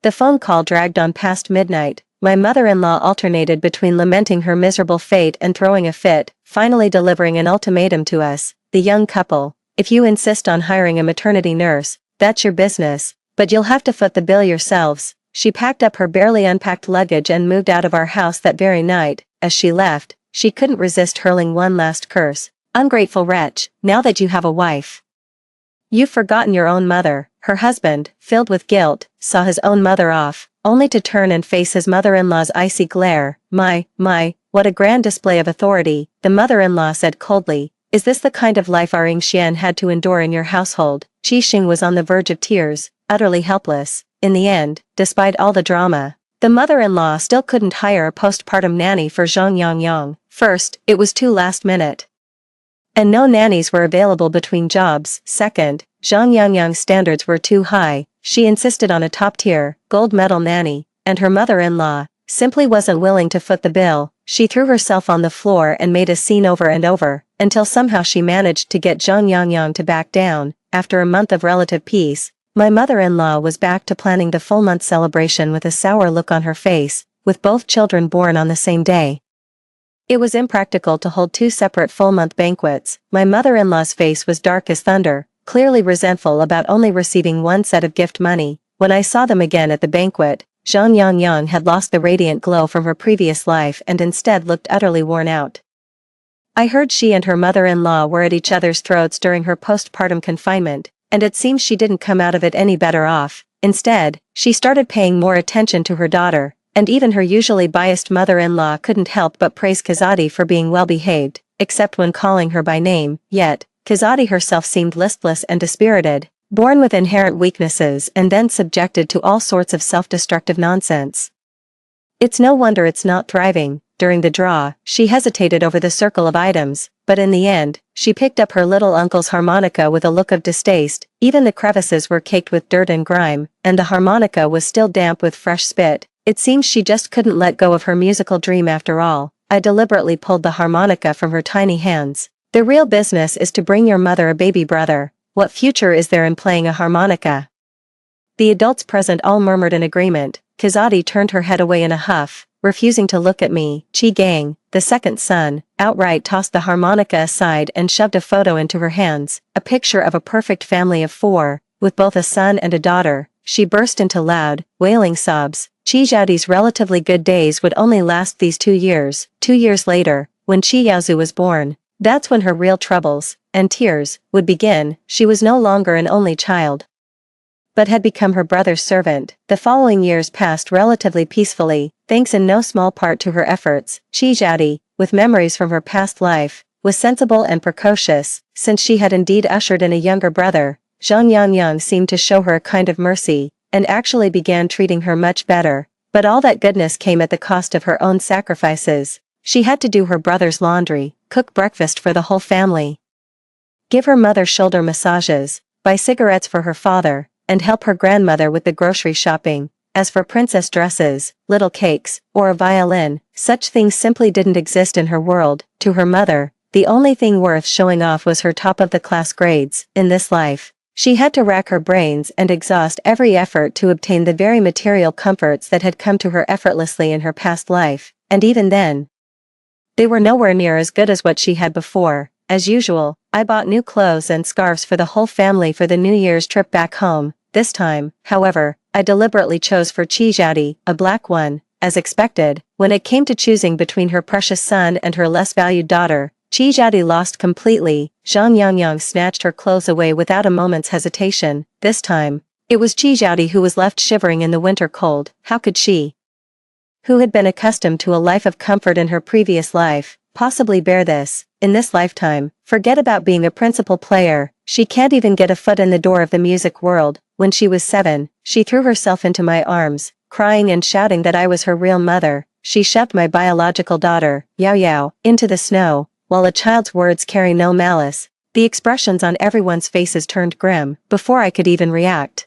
The phone call dragged on past midnight. My mother-in-law alternated between lamenting her miserable fate and throwing a fit, finally delivering an ultimatum to us, the young couple. If you insist on hiring a maternity nurse, that's your business, but you'll have to foot the bill yourselves. She packed up her barely unpacked luggage and moved out of our house that very night. As she left, she couldn't resist hurling one last curse. Ungrateful wretch, now that you have a wife, you've forgotten your own mother. Her husband, filled with guilt, saw his own mother off, only to turn and face his mother-in-law's icy glare. My, what a grand display of authority, the mother-in-law said coldly. Is this the kind of life our Yingxian had to endure in your household? Qi Xing was on the verge of tears, utterly helpless. In the end, despite all the drama, the mother-in-law still couldn't hire a postpartum nanny for Zhang Yangyang. First, it was too last minute, and no nannies were available between jobs. Second, Zhang Yangyang's standards were too high. She insisted on a top-tier, gold medal nanny, and her mother-in-law simply wasn't willing to foot the bill. She threw herself on the floor and made a scene over and over, until somehow she managed to get Zhang Yangyang to back down. After a month of relative peace, my mother-in-law was back to planning the full-month celebration with a sour look on her face, with both children born on the same day. It was impractical to hold two separate full-month banquets. My mother-in-law's face was dark as thunder, clearly resentful about only receiving one set of gift money. When I saw them again at the banquet, Zhang Yangyang had lost the radiant glow from her previous life and instead looked utterly worn out. I heard she and her mother-in-law were at each other's throats during her postpartum confinement, and it seems she didn't come out of it any better off. Instead, she started paying more attention to her daughter, and even her usually biased mother-in-law couldn't help but praise Kazadi for being well-behaved, except when calling her by name. Yet, Kazadi herself seemed listless and dispirited, born with inherent weaknesses and then subjected to all sorts of self-destructive nonsense. It's no wonder it's not thriving. During the draw, she hesitated over the circle of items, but in the end, she picked up her little uncle's harmonica with a look of distaste. Even the crevices were caked with dirt and grime, and the harmonica was still damp with fresh spit. It seems she just couldn't let go of her musical dream after all. I deliberately pulled the harmonica from her tiny hands. The real business is to bring your mother a baby brother. What future is there in playing a harmonica? The adults present all murmured in agreement. Kazadi turned her head away in a huff, refusing to look at me. Qi Gang, the second son, outright tossed the harmonica aside and shoved a photo into her hands, a picture of a perfect family of 4, with both a son and a daughter. She burst into loud, wailing sobs. Qi Zhaodi's relatively good days would only last these 2 years. 2 years later, when Qi Yaozu was born, that's when her real troubles, and tears, would begin. She was no longer an only child, but had become her brother's servant. The following years passed relatively peacefully, thanks in no small part to her efforts. Qi Zhaodi, with memories from her past life, was sensible and precocious. Since she had indeed ushered in a younger brother, Zhang Yangyang seemed to show her a kind of mercy, and actually began treating her much better. But all that goodness came at the cost of her own sacrifices. She had to do her brother's laundry, cook breakfast for the whole family, give her mother shoulder massages, buy cigarettes for her father, and help her grandmother with the grocery shopping. As for princess dresses, little cakes, or a violin, such things simply didn't exist in her world. To her mother, the only thing worth showing off was her top-of-the-class grades. In this life, she had to rack her brains and exhaust every effort to obtain the very material comforts that had come to her effortlessly in her past life, and even then, they were nowhere near as good as what she had before. As usual, I bought new clothes and scarves for the whole family for the New Year's trip back home. This time, however, I deliberately chose for Qi Zhaodi a black one. As expected, when it came to choosing between her precious son and her less valued daughter, Qi Zhaodi lost completely. Zhang Yangyang snatched her clothes away without a moment's hesitation. This time, it was Qi Zhaodi who was left shivering in the winter cold. How could she, who had been accustomed to a life of comfort in her previous life, possibly bear this? In this lifetime, forget about being a principal player, she can't even get a foot in the door of the music world. When she was 7, she threw herself into my arms, crying and shouting that I was her real mother. She shoved my biological daughter, Yao Yao, into the snow. While a child's words carry no malice, the expressions on everyone's faces turned grim. Before I could even react,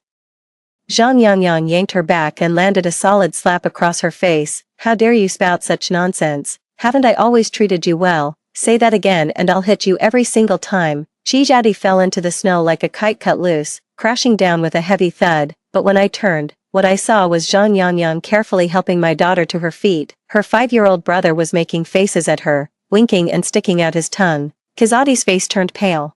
Zhang Yangyang yanked her back and landed a solid slap across her face. How dare you spout such nonsense? Haven't I always treated you well? Say that again and I'll hit you every single time. Qi Zhaodi fell into the snow like a kite cut loose, crashing down with a heavy thud, but when I turned, what I saw was Zhang Yangyang carefully helping my daughter to her feet. Her 5-year-old brother was making faces at her, winking and sticking out his tongue. Kazadi's face turned pale,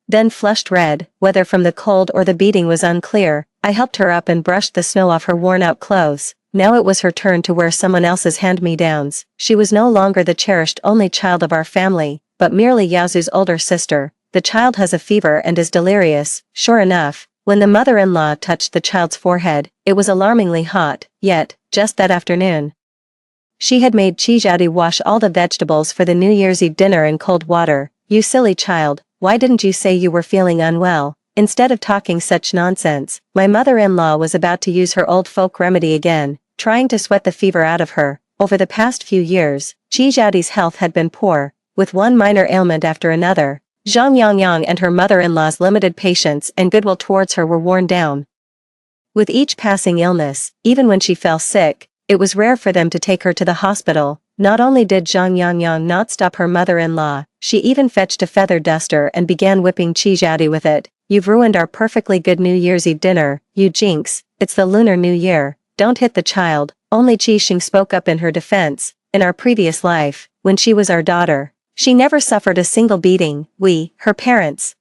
then flushed red, whether from the cold or the beating was unclear. I helped her up and brushed the snow off her worn-out clothes. Now it was her turn to wear someone else's hand-me-downs. She was no longer the cherished only child of our family, but merely Yaozu's older sister. The child has a fever and is delirious. Sure enough, when the mother-in-law touched the child's forehead, it was alarmingly hot. Yet, just that afternoon, she had made Chijadi wash all the vegetables for the New Year's Eve dinner in cold water. You silly child, why didn't you say you were feeling unwell? Instead of talking such nonsense, my mother-in-law was about to use her old folk remedy again, trying to sweat the fever out of her. Over the past few years, Chijadi's health had been poor, with one minor ailment after another. Zhang Yangyang and her mother-in-law's limited patience and goodwill towards her were worn down. With each passing illness, even when she fell sick, it was rare for them to take her to the hospital. Not only did Zhang Yangyang not stop her mother-in-law, she even fetched a feather duster and began whipping Chijadi with it. You've ruined our perfectly good New Year's Eve dinner, you jinx. It's the Lunar New Year. Don't hit the child. Only Qixing spoke up in her defense. In our previous life, when she was our daughter, she never suffered a single beating. We, her parents,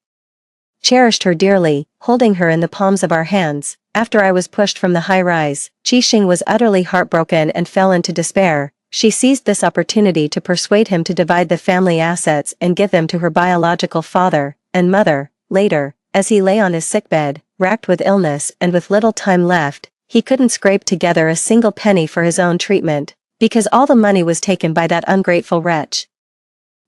cherished her dearly, holding her in the palms of our hands. After I was pushed from the high-rise, Qixing was utterly heartbroken and fell into despair. She seized this opportunity to persuade him to divide the family assets and give them to her biological father and mother. Later, as he lay on his sickbed, racked with illness and with little time left, he couldn't scrape together a single penny for his own treatment, because all the money was taken by that ungrateful wretch.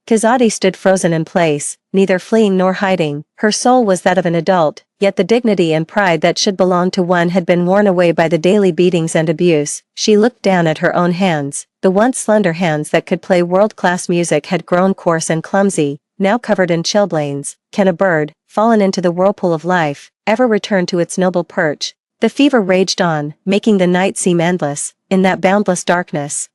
Kazadi stood frozen in place, neither fleeing nor hiding. Her soul was that of an adult, yet the dignity and pride that should belong to one had been worn away by the daily beatings and abuse. She looked down at her own hands. The once slender hands that could play world-class music had grown coarse and clumsy, now covered in chilblains. Can a bird, fallen into the whirlpool of life, ever return to its noble perch? The fever raged on, making the night seem endless. In that boundless darkness,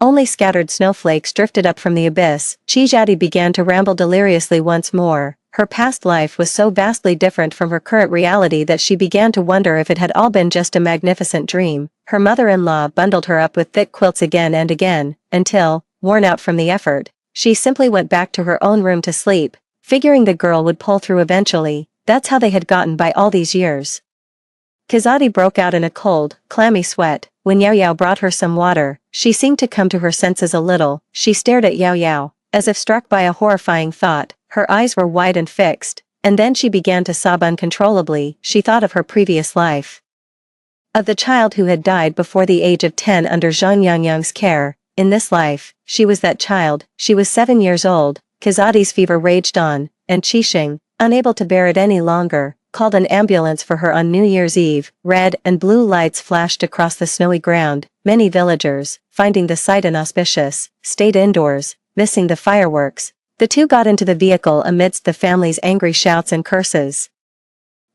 only scattered snowflakes drifted up from the abyss. Chijadi began to ramble deliriously once more. Her past life was so vastly different from her current reality that she began to wonder if it had all been just a magnificent dream. Her mother-in-law bundled her up with thick quilts again and again, until, worn out from the effort, she simply went back to her own room to sleep, figuring the girl would pull through eventually. That's how they had gotten by all these years. Kazadi broke out in a cold, clammy sweat. When Yao Yao brought her some water, she seemed to come to her senses a little. She stared at Yao Yao, as if struck by a horrifying thought. Her eyes were wide and fixed, and then she began to sob uncontrollably. She thought of her previous life, of the child who had died before the age of 10 under Zhang Yangyang's care. In this life, she was that child. She was 7 years old. Kazadi's fever raged on, and Qixing, unable to bear it any longer, called an ambulance for her on New Year's Eve. Red and blue lights flashed across the snowy ground. Many villagers, finding the sight inauspicious, stayed indoors, missing the fireworks. The two got into the vehicle amidst the family's angry shouts and curses.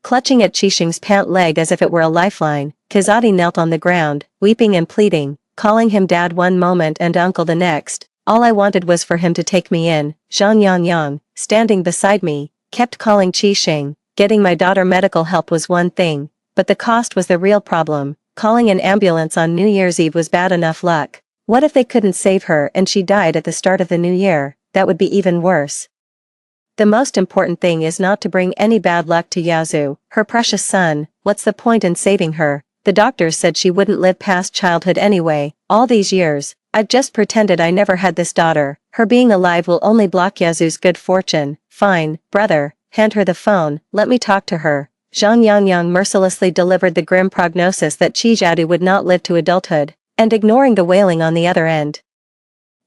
Clutching at Qixing's pant leg as if it were a lifeline, Kazadi knelt on the ground, weeping and pleading, calling him dad one moment and uncle the next. All I wanted was for him to take me in. Zhang Yangyang, standing beside me, kept calling Qixing. Getting my daughter medical help was one thing, but the cost was the real problem. Calling an ambulance on New Year's Eve was bad enough luck. What if they couldn't save her and she died at the start of the new year? That would be even worse. The most important thing is not to bring any bad luck to Yaozu, her precious son. What's the point in saving her? The doctors said she wouldn't live past childhood anyway. All these years, I've just pretended I never had this daughter. Her being alive will only block Yaozu's good fortune. Fine, brother. Hand her the phone, let me talk to her. Zhang Yangyang mercilessly delivered the grim prognosis that Chijadi would not live to adulthood, and ignoring the wailing on the other end,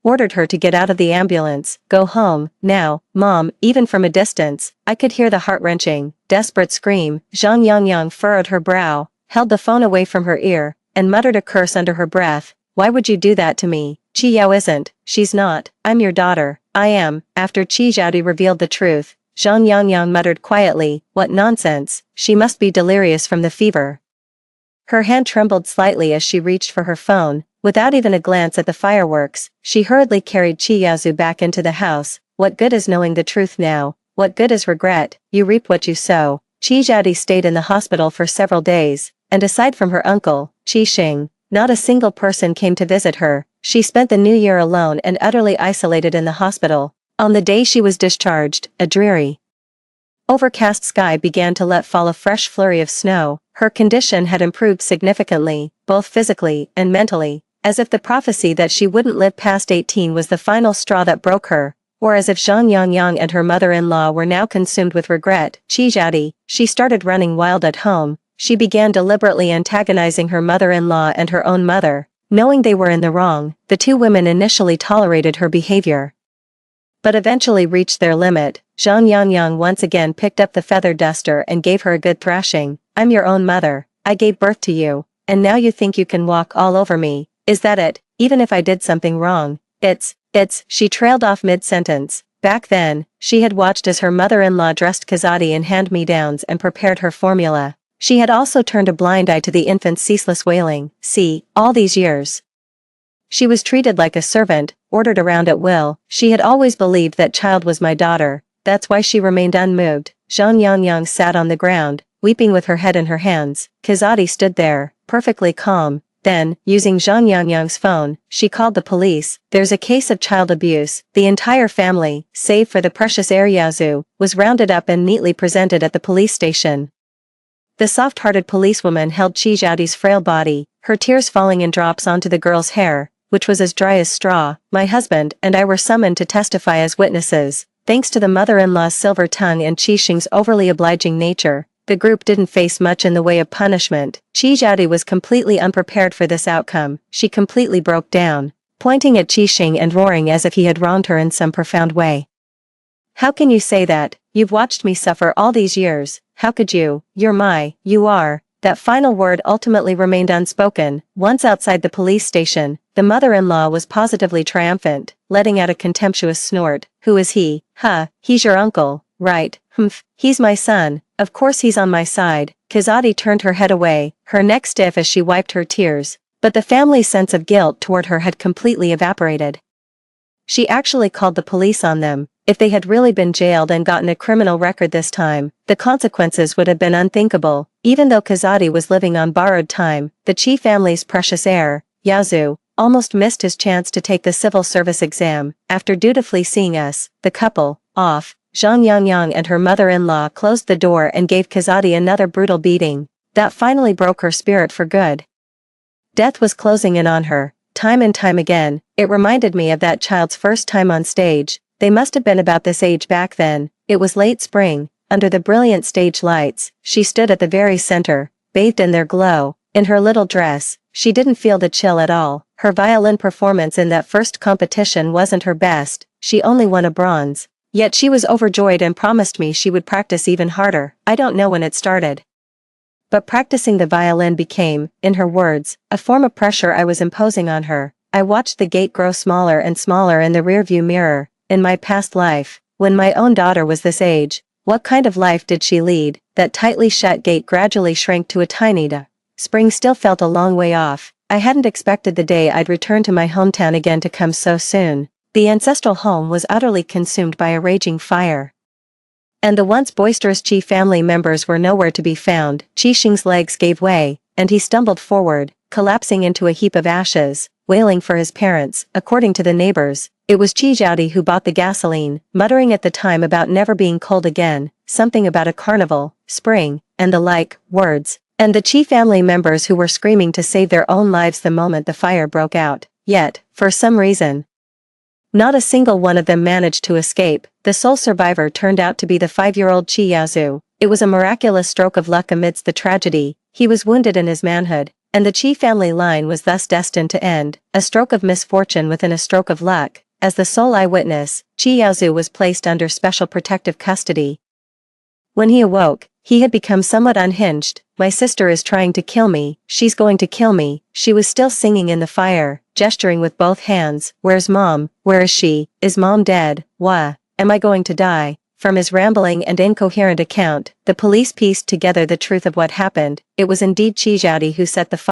ordered her to get out of the ambulance. Go home, now, Mom. Even from a distance, I could hear the heart-wrenching, desperate scream. Zhang Yangyang furrowed her brow, held the phone away from her ear, and muttered a curse under her breath. Why would you do that to me? Qi Yao isn't, she's not, I'm your daughter. I am. After Chijadi revealed the truth, Zhang Yangyang muttered quietly, what nonsense, she must be delirious from the fever. Her hand trembled slightly as she reached for her phone. Without even a glance at the fireworks, she hurriedly carried Qi Yaozu back into the house. What good is knowing the truth now? What good is regret? You reap what you sow. Chijadi stayed in the hospital for several days, and aside from her uncle, Qi Xing, not a single person came to visit her. She spent the new year alone and utterly isolated in the hospital. On the day she was discharged, a dreary, overcast sky began to let fall a fresh flurry of snow. Her condition had improved significantly, both physically and mentally, as if the prophecy that she wouldn't live past 18 was the final straw that broke her, or as if Zhang Yangyang and her mother-in-law were now consumed with regret. Qijadi, she started running wild at home. She began deliberately antagonizing her mother-in-law and her own mother. Knowing they were in the wrong, the two women initially tolerated her behavior, but eventually reached their limit. Zhang Yangyang once again picked up the feather duster and gave her a good thrashing. I'm your own mother. I gave birth to you, and now you think you can walk all over me. Is that it? Even if I did something wrong, she trailed off mid-sentence. Back then, she had watched as her mother-in-law dressed Kazadi in hand-me-downs and prepared her formula. She had also turned a blind eye to the infant's ceaseless wailing. See, all these years, she was treated like a servant, ordered around at will. She had always believed that child was my daughter. That's why she remained unmoved. Zhang Yangyang sat on the ground, weeping with her head in her hands. Kazadi stood there, perfectly calm. Then, using Zhang Yangyang's phone, she called the police. There's a case of child abuse. The entire family, save for the precious heir Yaozu, was rounded up and neatly presented at the police station. The soft-hearted policewoman held Qijadi's frail body, her tears falling in drops onto the girl's hair, which was as dry as straw. My husband and I were summoned to testify as witnesses. Thanks to the mother-in-law's silver tongue and Qi Xing's overly obliging nature, the group didn't face much in the way of punishment. Qijadi was completely unprepared for this outcome. She completely broke down, pointing at Qi Xing and roaring as if he had wronged her in some profound way. How can you say that? You've watched me suffer all these years. How could you? You are. That final word ultimately remained unspoken. Once outside the police station, the mother-in-law was positively triumphant, letting out a contemptuous snort. Who is he? He's your uncle, right? Humph, he's my son. Of course he's on my side. Kazadi turned her head away, her neck stiff as she wiped her tears, but the family's sense of guilt toward her had completely evaporated. She actually called the police on them. If they had really been jailed and gotten a criminal record this time, the consequences would have been unthinkable. Even though Kazadi was living on borrowed time, the Qi family's precious heir, Yaozu, almost missed his chance to take the civil service exam. After dutifully seeing us, the couple, off, Zhang Yangyang and her mother-in-law closed the door and gave Kazadi another brutal beating. That finally broke her spirit for good. Death was closing in on her. Time and time again, it reminded me of that child's first time on stage. They must have been about this age back then. It was late spring. Under the brilliant stage lights, she stood at the very center, bathed in their glow. In her little dress, she didn't feel the chill at all. Her violin performance in that first competition wasn't her best. She only won a bronze. Yet she was overjoyed and promised me she would practice even harder. I don't know when it started, but practicing the violin became, in her words, a form of pressure I was imposing on her. I watched the gate grow smaller and smaller in the rearview mirror. In my past life, when my own daughter was this age, what kind of life did she lead? That tightly shut gate gradually shrank to a tiny duh. Spring still felt a long way off. I hadn't expected the day I'd return to my hometown again to come so soon. The ancestral home was utterly consumed by a raging fire, and the once boisterous Qi family members were nowhere to be found. Qi Xing's legs gave way, and he stumbled forward, collapsing into a heap of ashes, wailing for his parents. According to the neighbors, it was Qijadi who bought the gasoline, muttering at the time about never being cold again, something about a carnival, spring, and the like words, and the Qi family members who were screaming to save their own lives the moment the fire broke out. Yet, for some reason, not a single one of them managed to escape. The sole survivor turned out to be the 5-year-old Qi Yaozu. It was a miraculous stroke of luck amidst the tragedy. He was wounded in his manhood, and the Qi family line was thus destined to end. A stroke of misfortune within a stroke of luck. As the sole eyewitness, Qi Yaozu was placed under special protective custody. When he awoke, he had become somewhat unhinged. My sister is trying to kill me. She's going to kill me. She was still singing in the fire, gesturing with both hands. Where's mom? Where is she? Is mom dead? Wah. Am I going to die? From his rambling and incoherent account, the police pieced together the truth of what happened. It was indeed Qijadi who set the fire.